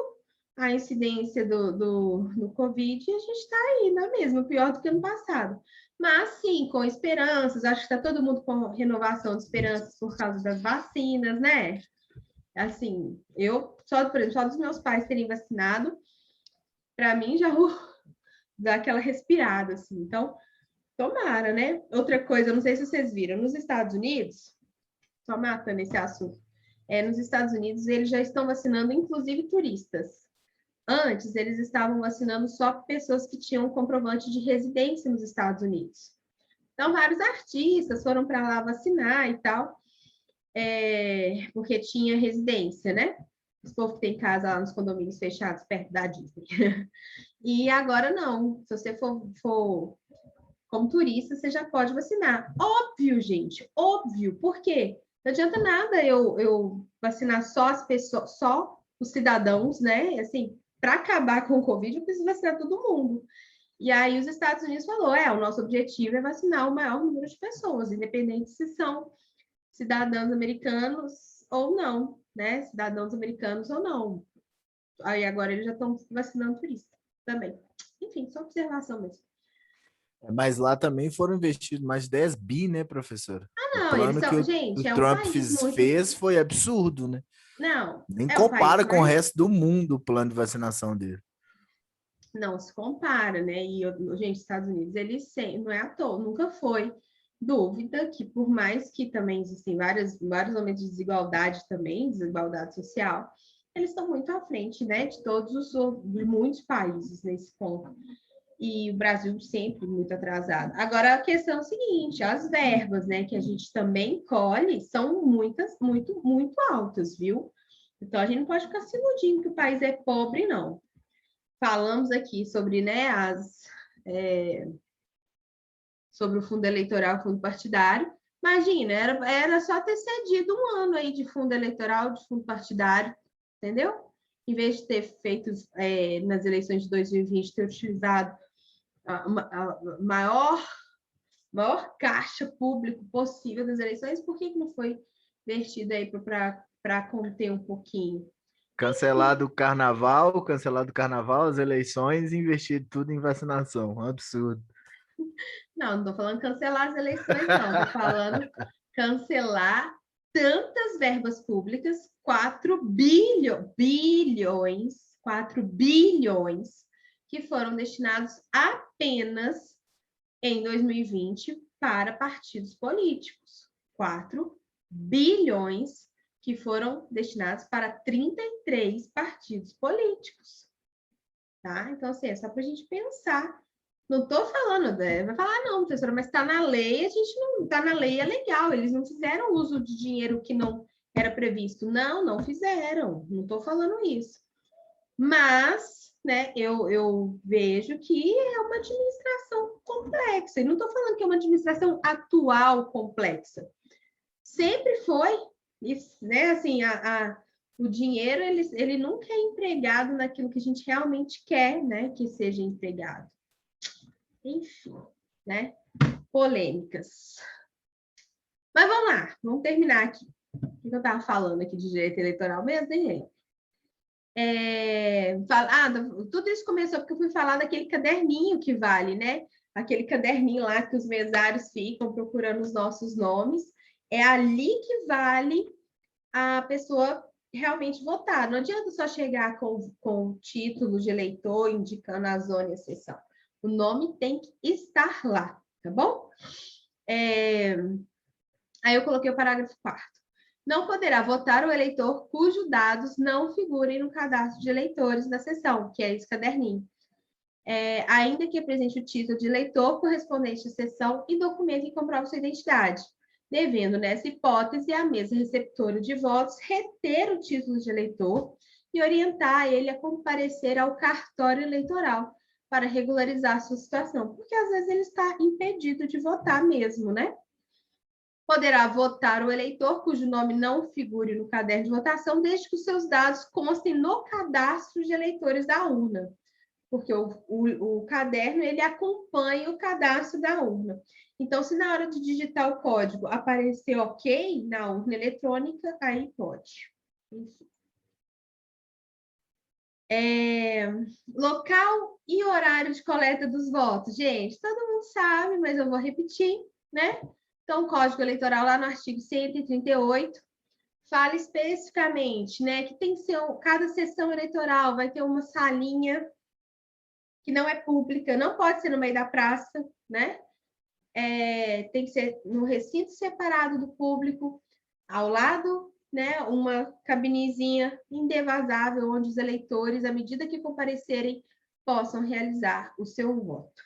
a incidência do Covid, e a gente está aí, não é mesmo? Pior do que ano passado. Mas, sim, com esperanças, acho que está todo mundo com renovação de esperanças por causa das vacinas, né? Assim, por exemplo, só dos meus pais terem vacinado, para mim já dá aquela respirada, assim. Então, tomara, né? Outra coisa, eu não sei se vocês viram, nos Estados Unidos, só matando esse assunto, nos Estados Unidos eles já estão vacinando, inclusive, turistas. Antes, eles estavam vacinando só pessoas que tinham comprovante de residência nos Estados Unidos. Então, vários artistas foram para lá vacinar e tal, porque tinha residência, né? Os povos que tem casa lá nos condomínios fechados, perto da Disney. E agora não. Se você for como turista, você já pode vacinar. Óbvio, gente, óbvio. Por quê? Não adianta nada eu vacinar só as pessoas, só os cidadãos, né? Assim, para acabar com o Covid, eu preciso vacinar todo mundo. E aí os Estados Unidos falou, o nosso objetivo é vacinar o maior número de pessoas, independente se são cidadãos americanos ou não, né? Cidadãos americanos ou não. Aí agora eles já estão vacinando turista também. Enfim, só observação mesmo. Mas lá também foram investidos mais 10 bi, né, professora? Não, O plano eles que o gente, é um Trump país muito... fez foi absurdo, né? Não, Nem é o país compara com o mais... resto do mundo o plano de vacinação dele. Não se compara, né? E, gente, Estados Unidos, eles não é à toa, nunca foi dúvida que, por mais que também existem vários momentos de desigualdade também, desigualdade social, eles estão muito à frente, né, de muitos países nesse ponto. E o Brasil sempre muito atrasado. Agora, a questão é o seguinte, as verbas, né, que a gente também colhe são muito altas, viu? Então, a gente não pode ficar se iludindo que o país é pobre, não. Falamos aqui sobre, né, sobre o fundo eleitoral, fundo partidário. Imagina, era só ter cedido um ano aí de fundo eleitoral, de fundo partidário, entendeu? Em vez de ter feito nas eleições de 2020, ter utilizado a maior caixa público possível das eleições, por que não foi investido aí para conter um pouquinho? Cancelado o carnaval, as eleições e investir tudo em vacinação. Um absurdo. Não estou falando cancelar as eleições, não. Estou falando cancelar tantas verbas públicas, 4 bilhões, que foram destinados apenas em 2020 para partidos políticos. 4 bilhões que foram destinados para 33 partidos políticos. Tá? Então, assim, é só para a gente pensar. Não estou falando, vai falar, não, professora, mas está na lei, a gente não está na lei, é legal, eles não fizeram uso de dinheiro que não era previsto. Não fizeram, não estou falando isso. Mas, né, eu vejo que é uma administração complexa, e não estou falando que é uma administração atual complexa. Sempre foi, né, assim, o dinheiro, ele nunca é empregado naquilo que a gente realmente quer, né, que seja empregado. Enfim, né? Polêmicas. Mas vamos lá, vamos terminar aqui. O que eu estava falando aqui de direito eleitoral mesmo, hein, gente? Tudo isso começou porque eu fui falar daquele caderninho que vale, né? Aquele caderninho lá que os mesários ficam procurando os nossos nomes. É ali que vale a pessoa realmente votar. Não adianta só chegar com o título de eleitor indicando a zona e a seção. O nome tem que estar lá, tá bom? Aí eu coloquei o parágrafo 4º. Não poderá votar o eleitor cujos dados não figurem no cadastro de eleitores da seção, que é esse caderninho. Ainda que apresente o título de eleitor correspondente à seção e documento que comprova sua identidade, devendo, nessa hipótese, a mesa receptora de votos reter o título de eleitor e orientar ele a comparecer ao cartório eleitoral para regularizar sua situação, porque às vezes ele está impedido de votar mesmo, né? Poderá votar o eleitor cujo nome não figure no caderno de votação, desde que os seus dados constem no cadastro de eleitores da urna, porque o caderno, ele acompanha o cadastro da urna. Então, se na hora de digitar o código aparecer OK na urna eletrônica, aí pode. Enfim. Local e horário de coleta dos votos. Gente, todo mundo sabe, mas eu vou repetir, né? Então, o Código Eleitoral, lá no artigo 138, fala especificamente, né, que tem que ser, cada sessão eleitoral vai ter uma salinha que não é pública, não pode ser no meio da praça, né? Tem que ser no recinto separado do público, ao lado, né, uma cabinezinha indevasável, onde os eleitores, à medida que comparecerem, possam realizar o seu voto.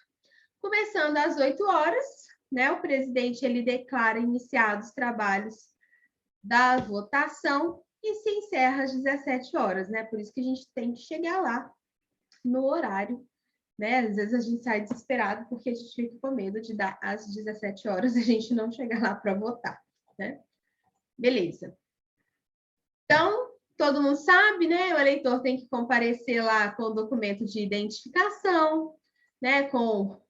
Começando às 8 horas, né, o presidente ele declara iniciados os trabalhos da votação e se encerra às 17 horas, né? Por isso que a gente tem que chegar lá no horário, né? Às vezes a gente sai desesperado porque a gente fica com medo de dar às 17 horas e a gente não chegar lá para votar, né? Beleza. Então, todo mundo sabe, né? O eleitor tem que comparecer lá com o documento de identificação, né? Com,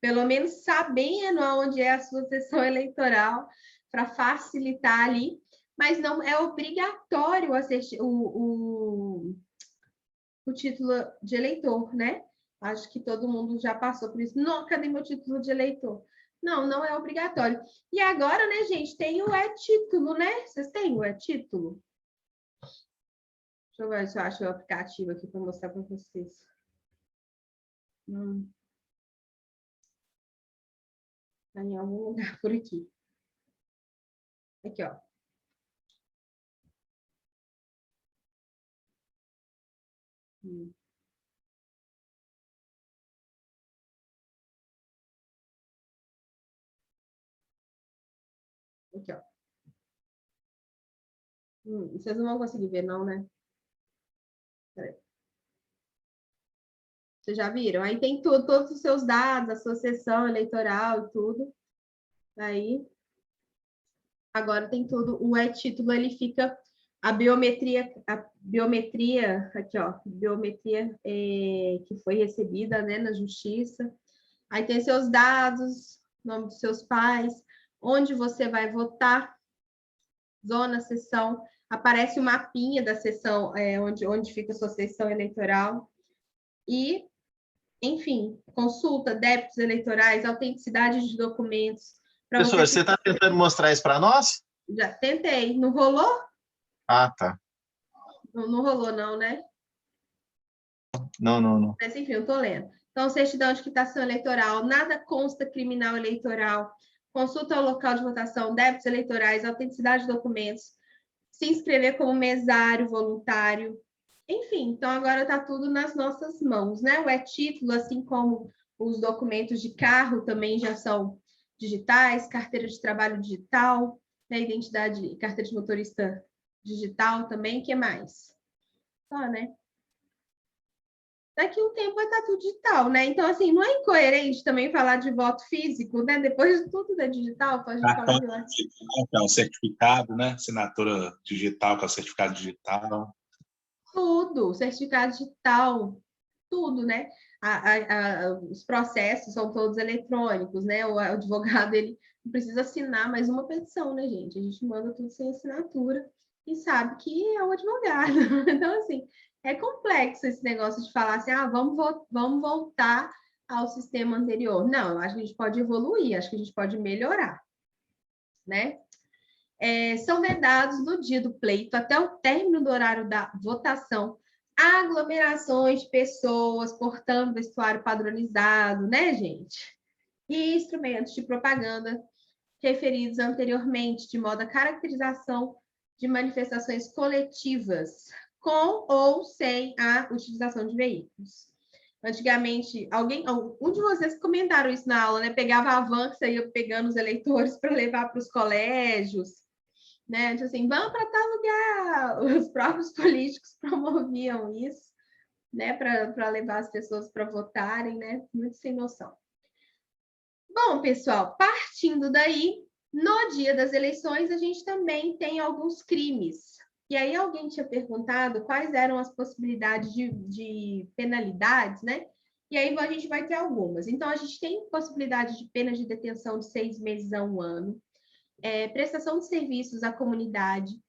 pelo menos, sabendo onde é a sua sessão eleitoral, para facilitar ali, mas não é obrigatório o título de eleitor, né? Acho que todo mundo já passou por isso. Não, cadê meu título de eleitor? Não é obrigatório. E agora, né, gente, tem o e-título, né? Vocês têm o e-título? Deixa eu ver se eu acho o aplicativo aqui para mostrar para vocês. Está em algum lugar por aqui. Aqui, ó. Aqui, ó. Vocês não vão conseguir ver, não, né? Peraí. Vocês já viram? Aí tem tudo, todos os seus dados, a sua sessão eleitoral e tudo. Aí, agora tem tudo. O e-título, ele fica... A biometria aqui, ó, biometria que foi recebida, né, na justiça. Aí tem seus dados, nome dos seus pais, onde você vai votar, zona, sessão. aparece o mapinha da seção, onde fica a sua seção eleitoral. E, enfim, consulta, débitos eleitorais, autenticidade de documentos. Professor, você está tentando mostrar isso para nós? Já tentei. Não rolou? Ah, tá. Não rolou, não, né? Não. Mas, enfim, eu estou lendo. Então, certidão de quitação eleitoral, nada consta criminal eleitoral, consulta ao local de votação, débitos eleitorais, autenticidade de documentos, se inscrever como mesário voluntário. Enfim, então agora está tudo nas nossas mãos, né? O e-título, assim como os documentos de carro também já são digitais, carteira de trabalho digital, né? Identidade, carteira de motorista digital também, o que mais? Só, né? Daqui a um tempo vai estar tudo digital, né? Então, assim, não é incoerente também falar de voto físico, né? Depois de tudo é digital, a gente falar de voto. É um certificado, né? Assinatura digital, com o certificado digital. Tudo, certificado digital, tudo, né? Os processos são todos eletrônicos, né? O advogado, ele não precisa assinar mais uma petição, né, gente? A gente manda tudo sem assinatura e sabe que é o advogado. Então, assim, é complexo esse negócio de falar assim, vamos voltar ao sistema anterior. Não, eu acho que a gente pode evoluir, acho que a gente pode melhorar, né? São vedados no dia do pleito até o término do horário da votação aglomerações de pessoas portando vestuário padronizado, né, gente? E instrumentos de propaganda referidos anteriormente, de modo a caracterização de manifestações coletivas, com ou sem a utilização de veículos. Antigamente, um de vocês comentaram isso na aula, né? Pegava a van que saía pegando os eleitores para levar para os colégios, né? Então, assim, vamos para tal lugar. Os próprios políticos promoviam isso, né? Para levar as pessoas para votarem, né? Muito sem noção. Bom, pessoal, partindo daí, no dia das eleições, a gente também tem alguns crimes. E aí alguém tinha perguntado quais eram as possibilidades de penalidades, né? E aí a gente vai ter algumas. Então, a gente tem possibilidade de pena de detenção de 6 meses a 1 ano, prestação de serviços à comunidade,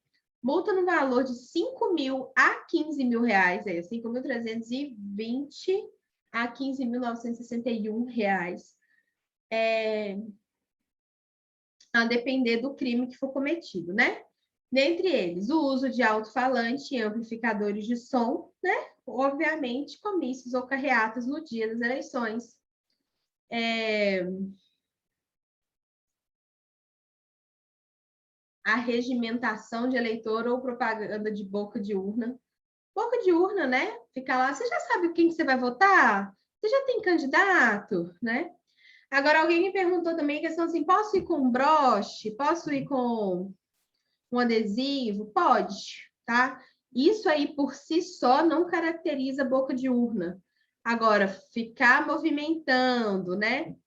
multa no valor de 5 mil a 15 mil reais, 5.320 a 15.961 reais, a depender do crime que for cometido, né? Dentre eles, o uso de alto-falante e amplificadores de som, né? Obviamente, comícios ou carreatas no dia das eleições. A regimentação de eleitor ou propaganda de boca de urna. Boca de urna, né? Fica lá, você já sabe quem que você vai votar? Você já tem candidato, né? Agora, alguém me perguntou também a questão assim, posso ir com um broche? Posso ir com um adesivo? Pode, tá? Isso aí, por si só, não caracteriza boca de urna. Agora, ficar movimentando, né?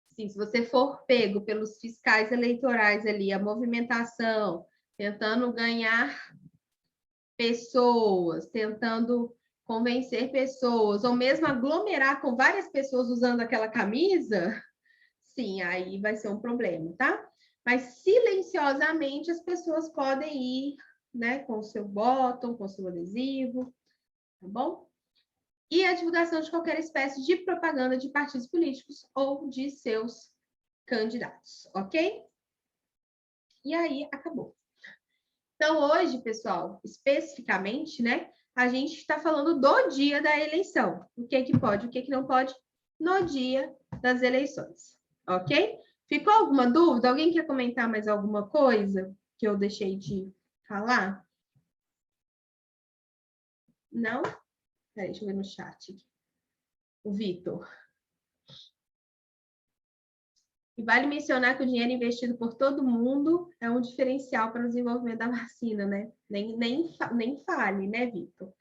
Assim, se você for pego pelos fiscais eleitorais ali, a movimentação, tentando ganhar pessoas, tentando convencer pessoas, ou mesmo aglomerar com várias pessoas usando aquela camisa, sim, aí vai ser um problema, tá? Mas silenciosamente as pessoas podem ir, né, com o seu botão, com o seu adesivo, tá bom? E a divulgação de qualquer espécie de propaganda de partidos políticos ou de seus candidatos, ok? E aí, acabou. Então, hoje, pessoal, especificamente, né, a gente está falando do dia da eleição. O que é que pode, o que é que não pode no dia das eleições, ok? Ficou alguma dúvida? Alguém quer comentar mais alguma coisa que eu deixei de falar? Não? Peraí, deixa eu ver no chat. O Vitor. E vale mencionar que o dinheiro investido por todo mundo é um diferencial para o desenvolvimento da vacina, né? Nem fale, né, Vitor?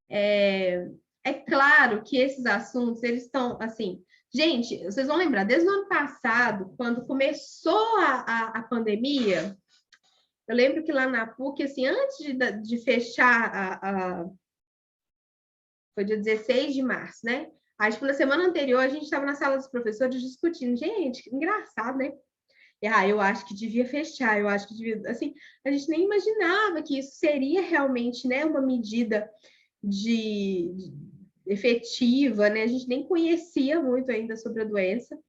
É claro que esses assuntos, eles estão, assim... Gente, vocês vão lembrar, desde o ano passado, quando começou a pandemia, eu lembro que lá na PUC, assim, antes de fechar foi dia 16 de março, né? Aí, tipo, na semana anterior, a gente estava na sala dos professores discutindo. Gente, engraçado, né? Eu acho que devia fechar, eu acho que devia, assim, a gente nem imaginava que isso seria realmente, né, uma medida de efetiva, né? A gente nem conhecia muito ainda sobre a doença.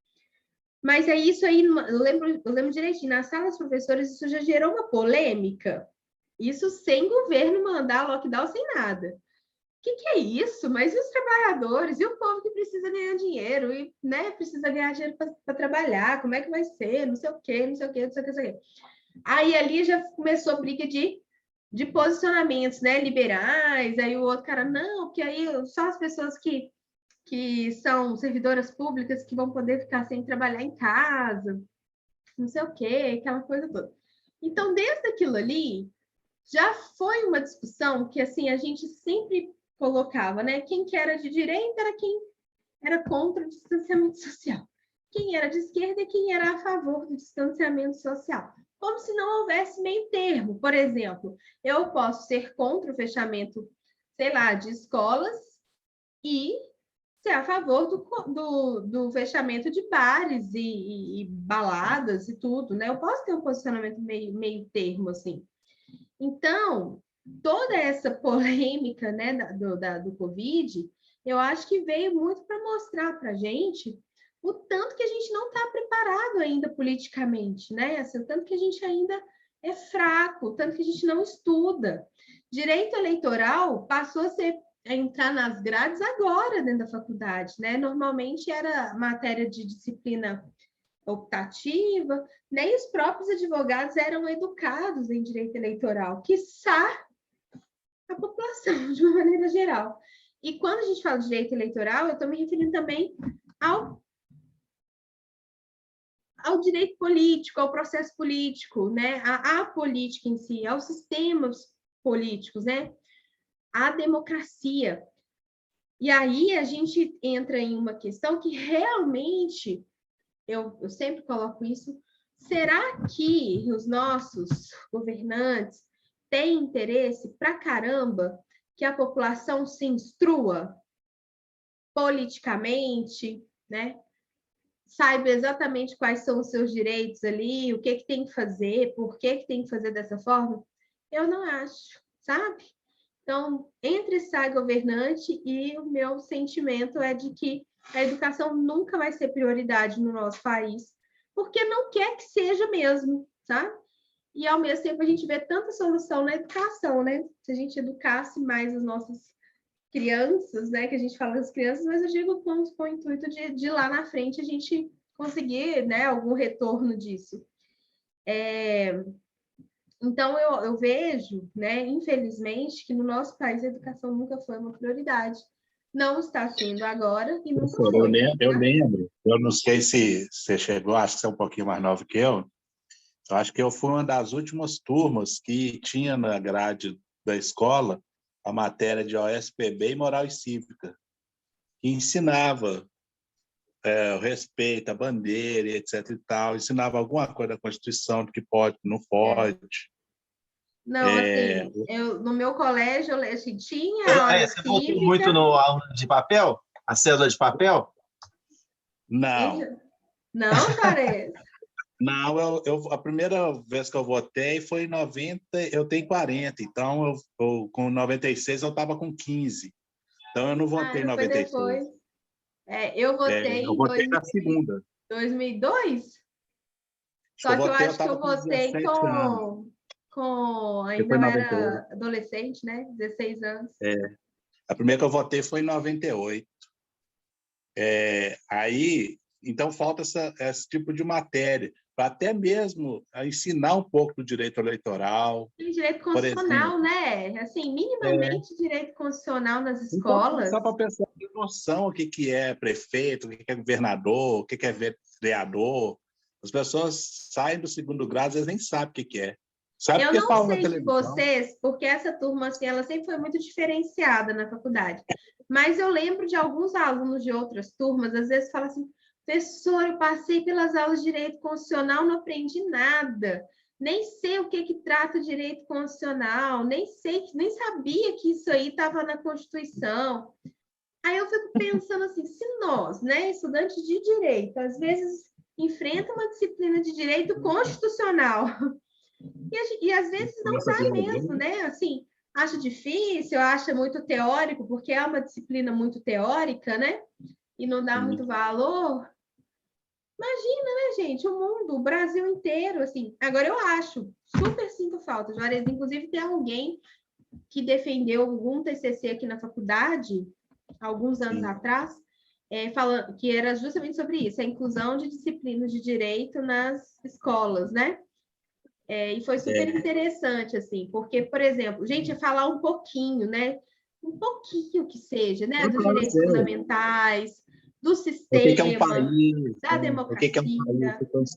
Mas é isso aí, eu lembro direitinho, na sala dos professores isso já gerou uma polêmica. Isso sem governo mandar lockdown, sem nada. Que é isso? Mas e os trabalhadores? E o povo que precisa ganhar dinheiro? E, né, precisa ganhar dinheiro para trabalhar? Como é que vai ser? Não sei o quê, não sei o quê, não sei o quê, não sei o quê. Aí ali já começou a briga de posicionamentos, né, liberais. Aí o outro cara, não, porque aí só as pessoas que são servidoras públicas que vão poder ficar sem trabalhar em casa, não sei o quê, aquela coisa toda. Então, desde aquilo ali, já foi uma discussão que, assim, a gente sempre colocava, né? Quem que era de direita era quem era contra o distanciamento social. Quem era de esquerda e quem era a favor do distanciamento social. Como se não houvesse meio termo. Por exemplo, eu posso ser contra o fechamento, sei lá, de escolas e ser a favor do fechamento de bares e baladas e tudo, né? Eu posso ter um posicionamento meio termo, assim. Então, toda essa polêmica, né, do Covid, eu acho que veio muito para mostrar para a gente o tanto que a gente não está preparado ainda politicamente, né? Assim, o tanto que a gente ainda é fraco, o tanto que a gente não estuda. Direito eleitoral passou a entrar nas grades agora dentro da faculdade, né? Normalmente era matéria de disciplina optativa, nem os próprios advogados eram educados em direito eleitoral, quiçá a população, de uma maneira geral. E quando a gente fala de direito eleitoral, eu estou me referindo também ao direito político, ao processo político, né? À política em si, aos sistemas políticos, né? À democracia. E aí a gente entra em uma questão que realmente eu sempre coloco isso. Será que os nossos governantes têm interesse pra caramba que a população se instrua politicamente, né? Saiba exatamente quais são os seus direitos ali, o que tem que fazer, por que tem que fazer dessa forma? Eu não acho, sabe? Então, entre sai governante e o meu sentimento é de que a educação nunca vai ser prioridade no nosso país, porque não quer que seja mesmo, sabe? E, ao mesmo tempo, a gente vê tanta solução na educação, né? Se a gente educasse mais as nossas crianças, né? Que a gente fala das crianças, mas eu digo com o intuito de lá na frente a gente conseguir, né, algum retorno disso. Então, eu vejo, né, infelizmente, que no nosso país a educação nunca foi uma prioridade. Não está sendo agora e nunca foi. Eu lembro. Eu não sei se você chegou, acho que você é um pouquinho mais novo que eu. Eu acho que eu fui uma das últimas turmas que tinha na grade da escola a matéria de OSPB e Moral e Cívica, que ensinava o respeito à bandeira, etc. e tal, ensinava alguma coisa da Constituição, do que pode, não pode. Não, assim, no meu colégio, assim, tinha hora Você voltou muito no aula de papel? A cédula de papel? Não. Não, parece. Não, a primeira vez que eu votei foi em 90, eu tenho 40, então com 96 eu estava com 15. Então eu não votei em 96. Depois. Eu votei eu votei na segunda. 2002? Só que eu acho que eu votei ainda eu era adolescente, né? 16 anos. A primeira que eu votei foi em 98. Aí, então, falta esse tipo de matéria, para até mesmo ensinar um pouco do direito eleitoral. Tem direito constitucional, né? Assim, minimamente direito constitucional nas escolas. Só para a pessoa ter noção o que é prefeito, o que é governador, o que é vereador. As pessoas saem do segundo grau, às vezes nem sabem o que é. Sabe eu não sei de vocês, porque essa turma assim, ela sempre foi muito diferenciada na faculdade. Mas eu lembro de alguns alunos de outras turmas, às vezes falam assim, professor, eu passei pelas aulas de direito constitucional, não aprendi nada. Nem sei o que trata o direito constitucional, nem sabia que isso aí estava na Constituição. Aí eu fico pensando assim, se nós, né, estudantes de direito, às vezes enfrenta uma disciplina de direito constitucional. E às vezes não vai mesmo, né? Assim, acho difícil, acha muito teórico, porque é uma disciplina muito teórica, né? E não dá muito valor. Imagina, né, gente? O mundo, o Brasil inteiro, assim. Agora, eu acho, super sinto falta, Juarez. Inclusive, tem alguém que defendeu algum TCC aqui na faculdade, alguns anos atrás, falando que era justamente sobre isso, a inclusão de disciplinas de direito nas escolas, né? E foi super interessante, assim, porque, por exemplo, gente, falar um pouquinho, né? Um pouquinho que seja, né? Dos direitos fundamentais, do sistema, o que é um país, da democracia. O que é um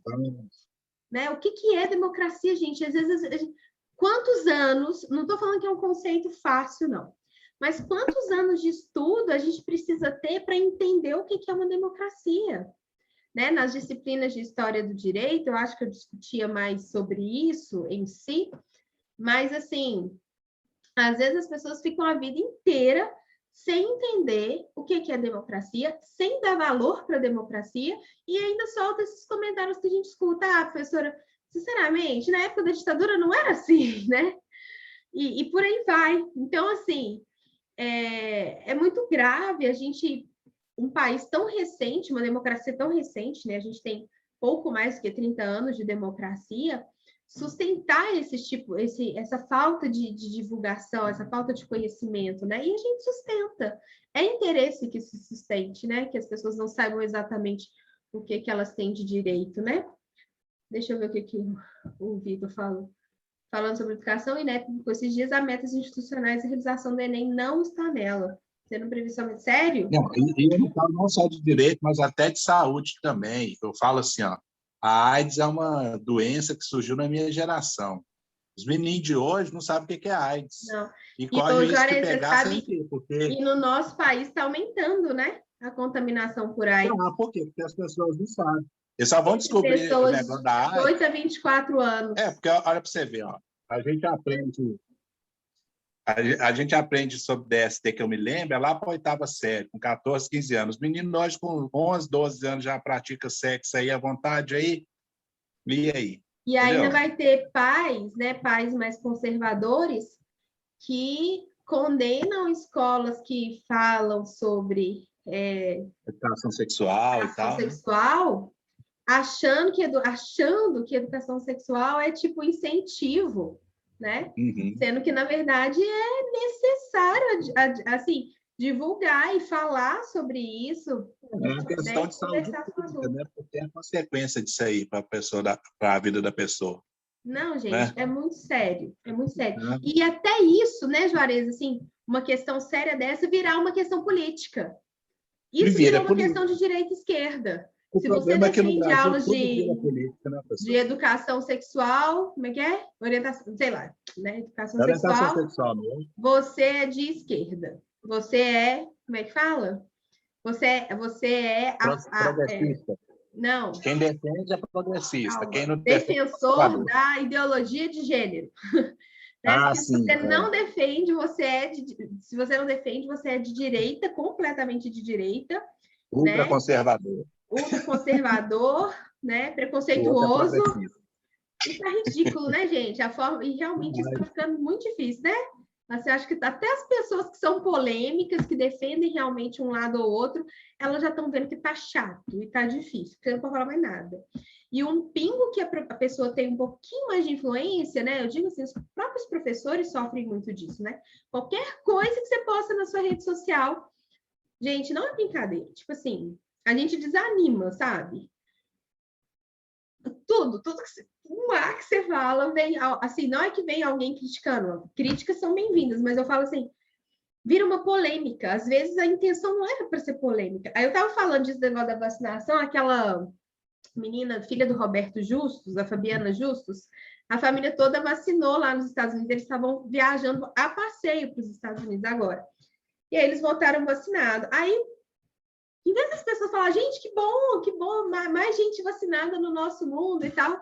país, né? O que é democracia, gente? Às vezes, quantos anos, não estou falando que é um conceito fácil, não, mas quantos anos de estudo a gente precisa ter para entender o que é uma democracia? Né? Nas disciplinas de história do direito, eu acho que eu discutia mais sobre isso em si, mas, assim, às vezes as pessoas ficam a vida inteira sem entender o que é democracia, sem dar valor para a democracia, e ainda solta esses comentários que a gente escuta. Ah, professora, sinceramente, na época da ditadura não era assim, né? E por aí vai. Então, assim, é muito grave a gente... Um país tão recente, uma democracia tão recente, né? A gente tem pouco mais do que 30 anos de democracia, sustentar essa falta de divulgação, essa falta de conhecimento, né? E a gente sustenta. É interesse que se sustente, né? Que as pessoas não saibam exatamente o que elas têm de direito, né? Deixa eu ver o que o Vitor falou. Falando sobre educação, INEP publicou esses dias a metas institucionais e realização do Enem não está nela. Sendo previsão sério? Não, e eu não falo não só de direito, mas até de saúde também. Eu falo assim, ó, a AIDS é uma doença que surgiu na minha geração. Os meninos de hoje não sabem o que é AIDS. Não. E corre o risco de pegar sabe, sem ter, porque... E no nosso país está aumentando, né? A contaminação por AIDS. Ah, por quê? Porque as pessoas não sabem. Eles só vão descobrir o negócio da AIDS. 8 a 24 anos. Porque olha para você ver, ó, a gente aprende sobre DST, que eu me lembro, é lá para a 8ª série, com 14, 15 anos. Os meninos hoje, com 11, 12 anos, já praticam sexo aí à vontade, aí, e aí? E ainda vai ter pais, né, pais mais conservadores, que condenam escolas que falam sobre educação sexual e tal. Sexual, achando que educação sexual é tipo incentivo, né? Uhum. Sendo que, na verdade, é necessário, assim, divulgar e falar sobre isso. É uma questão de saúde pública, né? Porque é consequência disso aí para a vida da pessoa. Não, gente, né? É muito sério, é muito sério. E até isso, né, Juarez, assim, uma questão séria dessa virar uma questão política. Isso virou uma questão de direita e esquerda. Se você defende aulas de educação sexual, como é que é? Orientação, sei lá, né? Educação sexual, você é de esquerda. Você é, como é que fala? Você é progressista. Não. Quem defende é progressista. Quem não defensor da ideologia de gênero. Né? Se você não defende, se você não defende, você é de direita, completamente de direita. Ultraconservador. Né? Ultraconservador, né? Preconceituoso. Isso é ridículo, né, gente? E realmente isso está ficando muito difícil, né? Você acha que até as pessoas que são polêmicas, que defendem realmente um lado ou outro, elas já estão vendo que está chato e está difícil, porque não pode falar mais nada. E um pingo que a pessoa tem um pouquinho mais de influência, né? Eu digo assim, os próprios professores sofrem muito disso, né? Qualquer coisa que você posta na sua rede social, gente, não é brincadeira. Tipo assim, a gente desanima, sabe? Tudo que você fala, vem, assim, não é que vem alguém criticando, críticas são bem-vindas, mas eu falo assim, vira uma polêmica, às vezes a intenção não era para ser polêmica. Aí eu estava falando desse negócio da vacinação, aquela menina, filha do Roberto Justus, a Fabiana Justus, a família toda vacinou lá nos Estados Unidos, eles estavam viajando a passeio para os Estados Unidos agora. E aí eles voltaram vacinados. Aí, em vez das pessoas falarem, gente, que bom, mais gente vacinada no nosso mundo e tal.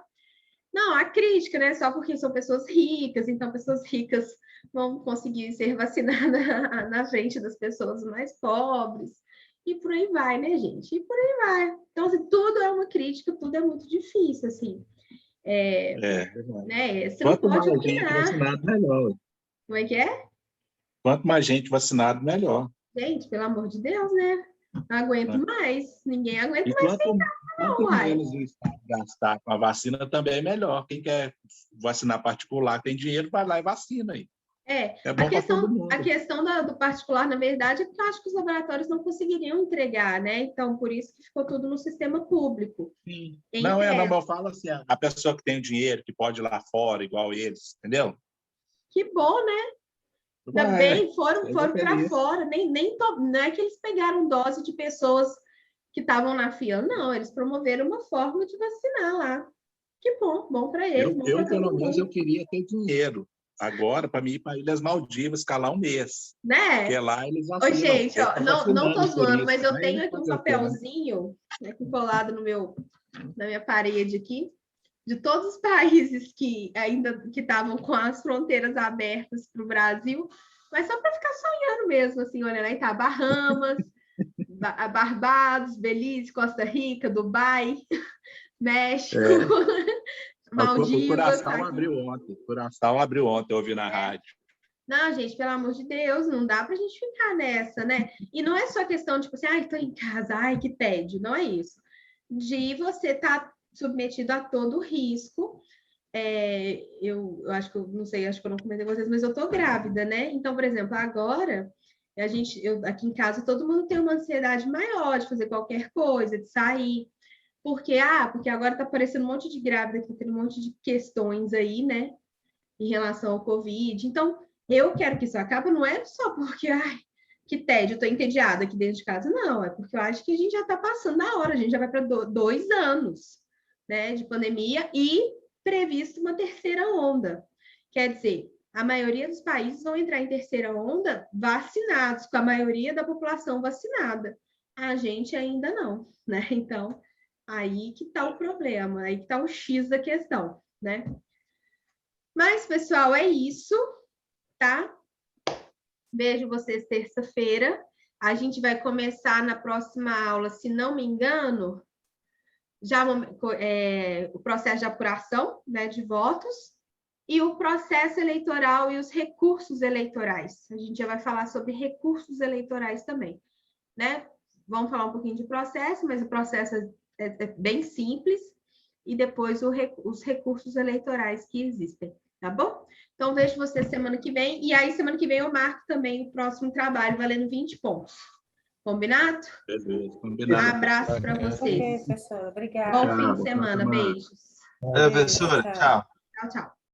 Não, a crítica, né? Só porque são pessoas ricas, então pessoas ricas vão conseguir ser vacinadas na frente das pessoas mais pobres. E por aí vai, né, gente? E por aí vai. Então, assim, tudo é uma crítica, tudo é muito difícil, assim. Né? Você Quanto não pode mais gente opinar. vacinado, melhor. Como é que é? Quanto mais gente vacinado, melhor. Gente, pelo amor de Deus, né? Não aguento mais. Ninguém aguenta E mais sem quanto uai. menos o Estado gastar com a vacina, também é melhor. Quem quer vacinar particular, tem dinheiro, vai lá e vacina aí. É bom para todo mundo. A questão do particular, na verdade, é que eu acho que os laboratórios não conseguiriam entregar, né? Então, por isso que ficou tudo no sistema público. Sim. Não, eu falo assim, a pessoa que tem o dinheiro, que pode ir lá fora, igual eles, entendeu? Que bom, né? Ainda bem, foram para fora. Não é que eles pegaram dose de pessoas que estavam na fila, não. Eles promoveram uma forma de vacinar lá. Que bom para eles. Eu pelo menos, eu queria ter dinheiro. Agora, para mim ir para Ilhas Maldivas, ficar lá um mês. Né? Porque lá eles vacinam. Ô, gente, ó, não tô zoando, mas eu tenho aqui um né? papelzinho aqui colado na minha parede aqui, de todos os países que ainda estavam com as fronteiras abertas para o Brasil, mas só para ficar sonhando mesmo, assim, olha, aí tá Bahamas, Barbados, Belize, Costa Rica, Dubai, México, Maldivas. O Curaçao abriu ontem, eu ouvi na rádio. Não, gente, pelo amor de Deus, não dá para a gente ficar nessa, né? E não é só questão, tipo assim, estou em casa, que tédio, não é isso. De você estar submetido a todo risco. Eu acho que eu não sei, acho que eu não comentei com vocês, mas eu estou grávida, né? Então, por exemplo, agora aqui em casa todo mundo tem uma ansiedade maior de fazer qualquer coisa, de sair. Porque agora está aparecendo um monte de grávida, tá tendo um monte de questões aí, né? Em relação ao Covid. Então, eu quero que isso acabe, não é só porque, que tédio, eu tô entediada aqui dentro de casa, não, é porque eu acho que a gente já está passando da hora, a gente já vai para 2 anos, né, de pandemia e previsto uma terceira onda. Quer dizer, a maioria dos países vão entrar em terceira onda vacinados, com a maioria da população vacinada. A gente ainda não, né? Então, aí que está o problema, aí que está o X da questão, né? Mas, pessoal, é isso, tá? Vejo vocês terça-feira. A gente vai começar na próxima aula, se não me engano, já o processo de apuração, né, de votos e o processo eleitoral e os recursos eleitorais. A gente já vai falar sobre recursos eleitorais também, né? Vamos falar um pouquinho de processo, mas o processo é bem simples e depois os recursos eleitorais que existem. Tá bom? Então, vejo você semana que vem. E aí, semana que vem, eu marco também o próximo trabalho, valendo 20 pontos. Combinado? Beleza, combinado. Abraço para vocês. Ok, professora. Obrigada. Bom fim de semana. Beijos. Professora, tchau. Tchau, tchau.